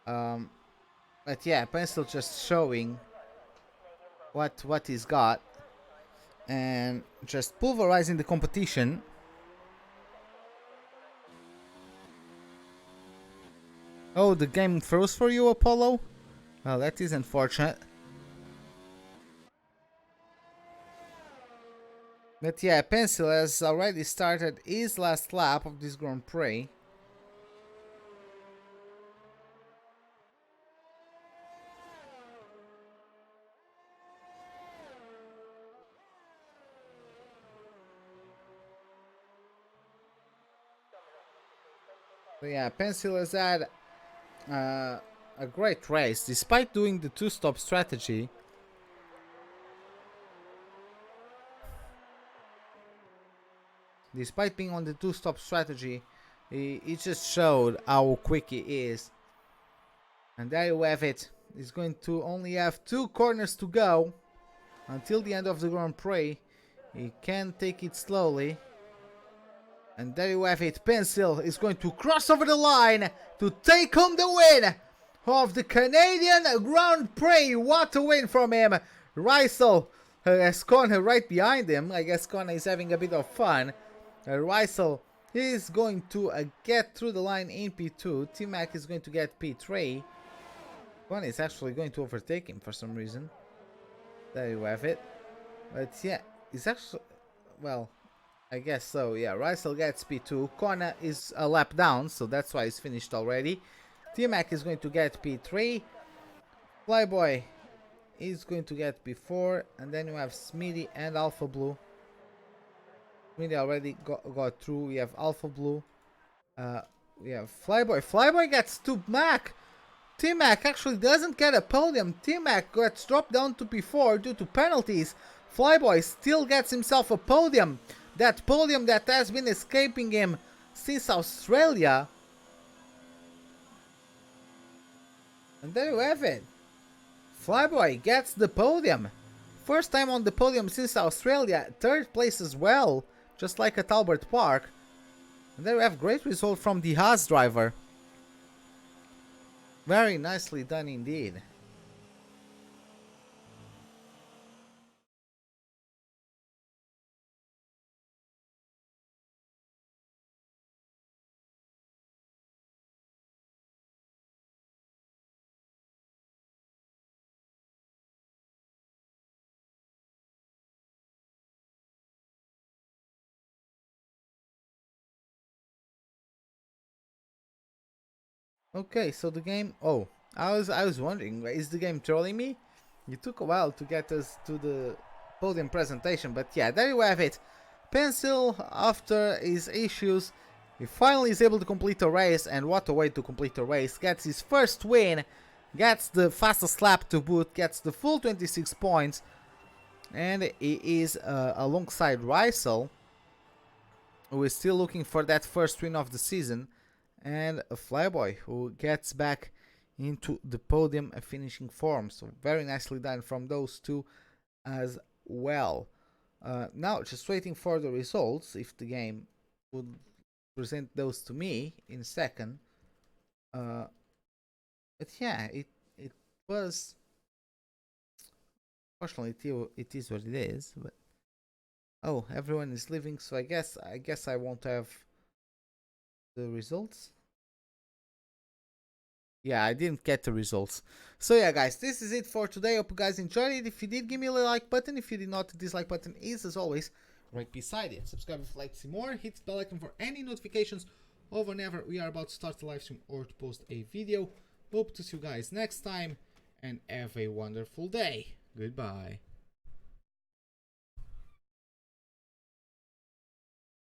But yeah, Pencil just showing what he's got and just pulverizing the competition. Oh, the game froze for you, Apollo? Well, that is unfortunate. But yeah, Pencil has already started his last lap of this Grand Prix. So yeah, Pencil has had a great race, despite doing the two-stop strategy. Despite being on the two-stop strategy, he just showed how quick he is. And there you have it. He's going to only have 2 corners to go until the end of the Grand Prix. He can take it slowly. And there you have it. Pencil is going to cross over the line to take home the win of the Canadian Grand Prix. What a win from him. Rysel has Connor right behind him. I guess Connor is having a bit of fun. Rysel is going to get through the line in P2. T-Mac is going to get P3. Connor is actually going to overtake him for some reason. There you have it. But yeah, he's actually... well... I guess so, yeah. Rysel gets P2. Kona is a lap down, so that's why he's finished already. T-Mac is going to get P3. Flyboy is going to get P4. And then you have Smitty and Alpha Blue. Smitty already got through. We have Alpha Blue. We have Flyboy. Flyboy gets to Mac. T-Mac actually doesn't get a podium. T-Mac gets dropped down to P4 due to penalties. Flyboy still gets himself a podium. That podium that has been escaping him since Australia. And there you have it. Flyboy gets the podium. First time on the podium since Australia. 3rd place as well. Just like at Albert Park. And there you have great result from the Haas driver. Very nicely done indeed. Okay, so the game. Oh, I was wondering, is the game trolling me? It took a while to get us to the podium presentation, but yeah, there you have it. Pencil, after his issues, he finally is able to complete a race, and what a way to complete a race. Gets his first win, gets the fastest lap to boot, gets the full 26 points, and he is alongside Rysel, who is still looking for that first win of the season, and a Flyboy who gets back into the podium finishing form. So very nicely done from those two as well. Now just waiting for the results, if the game would present those to me in a second. But yeah, it was. Fortunately, it is what it is. But oh, everyone is leaving, so I guess I won't have the results. Yeah, I didn't get the results. So yeah, guys, this is it for today. Hope you guys enjoyed it. If you did, give me a like button. If you did not, the dislike button is, as always, right beside it. Subscribe if you'd like to see more. Hit the bell icon for any notifications of whenever we are about to start a live stream or to post a video. Hope to see you guys next time, and have a wonderful day. Goodbye.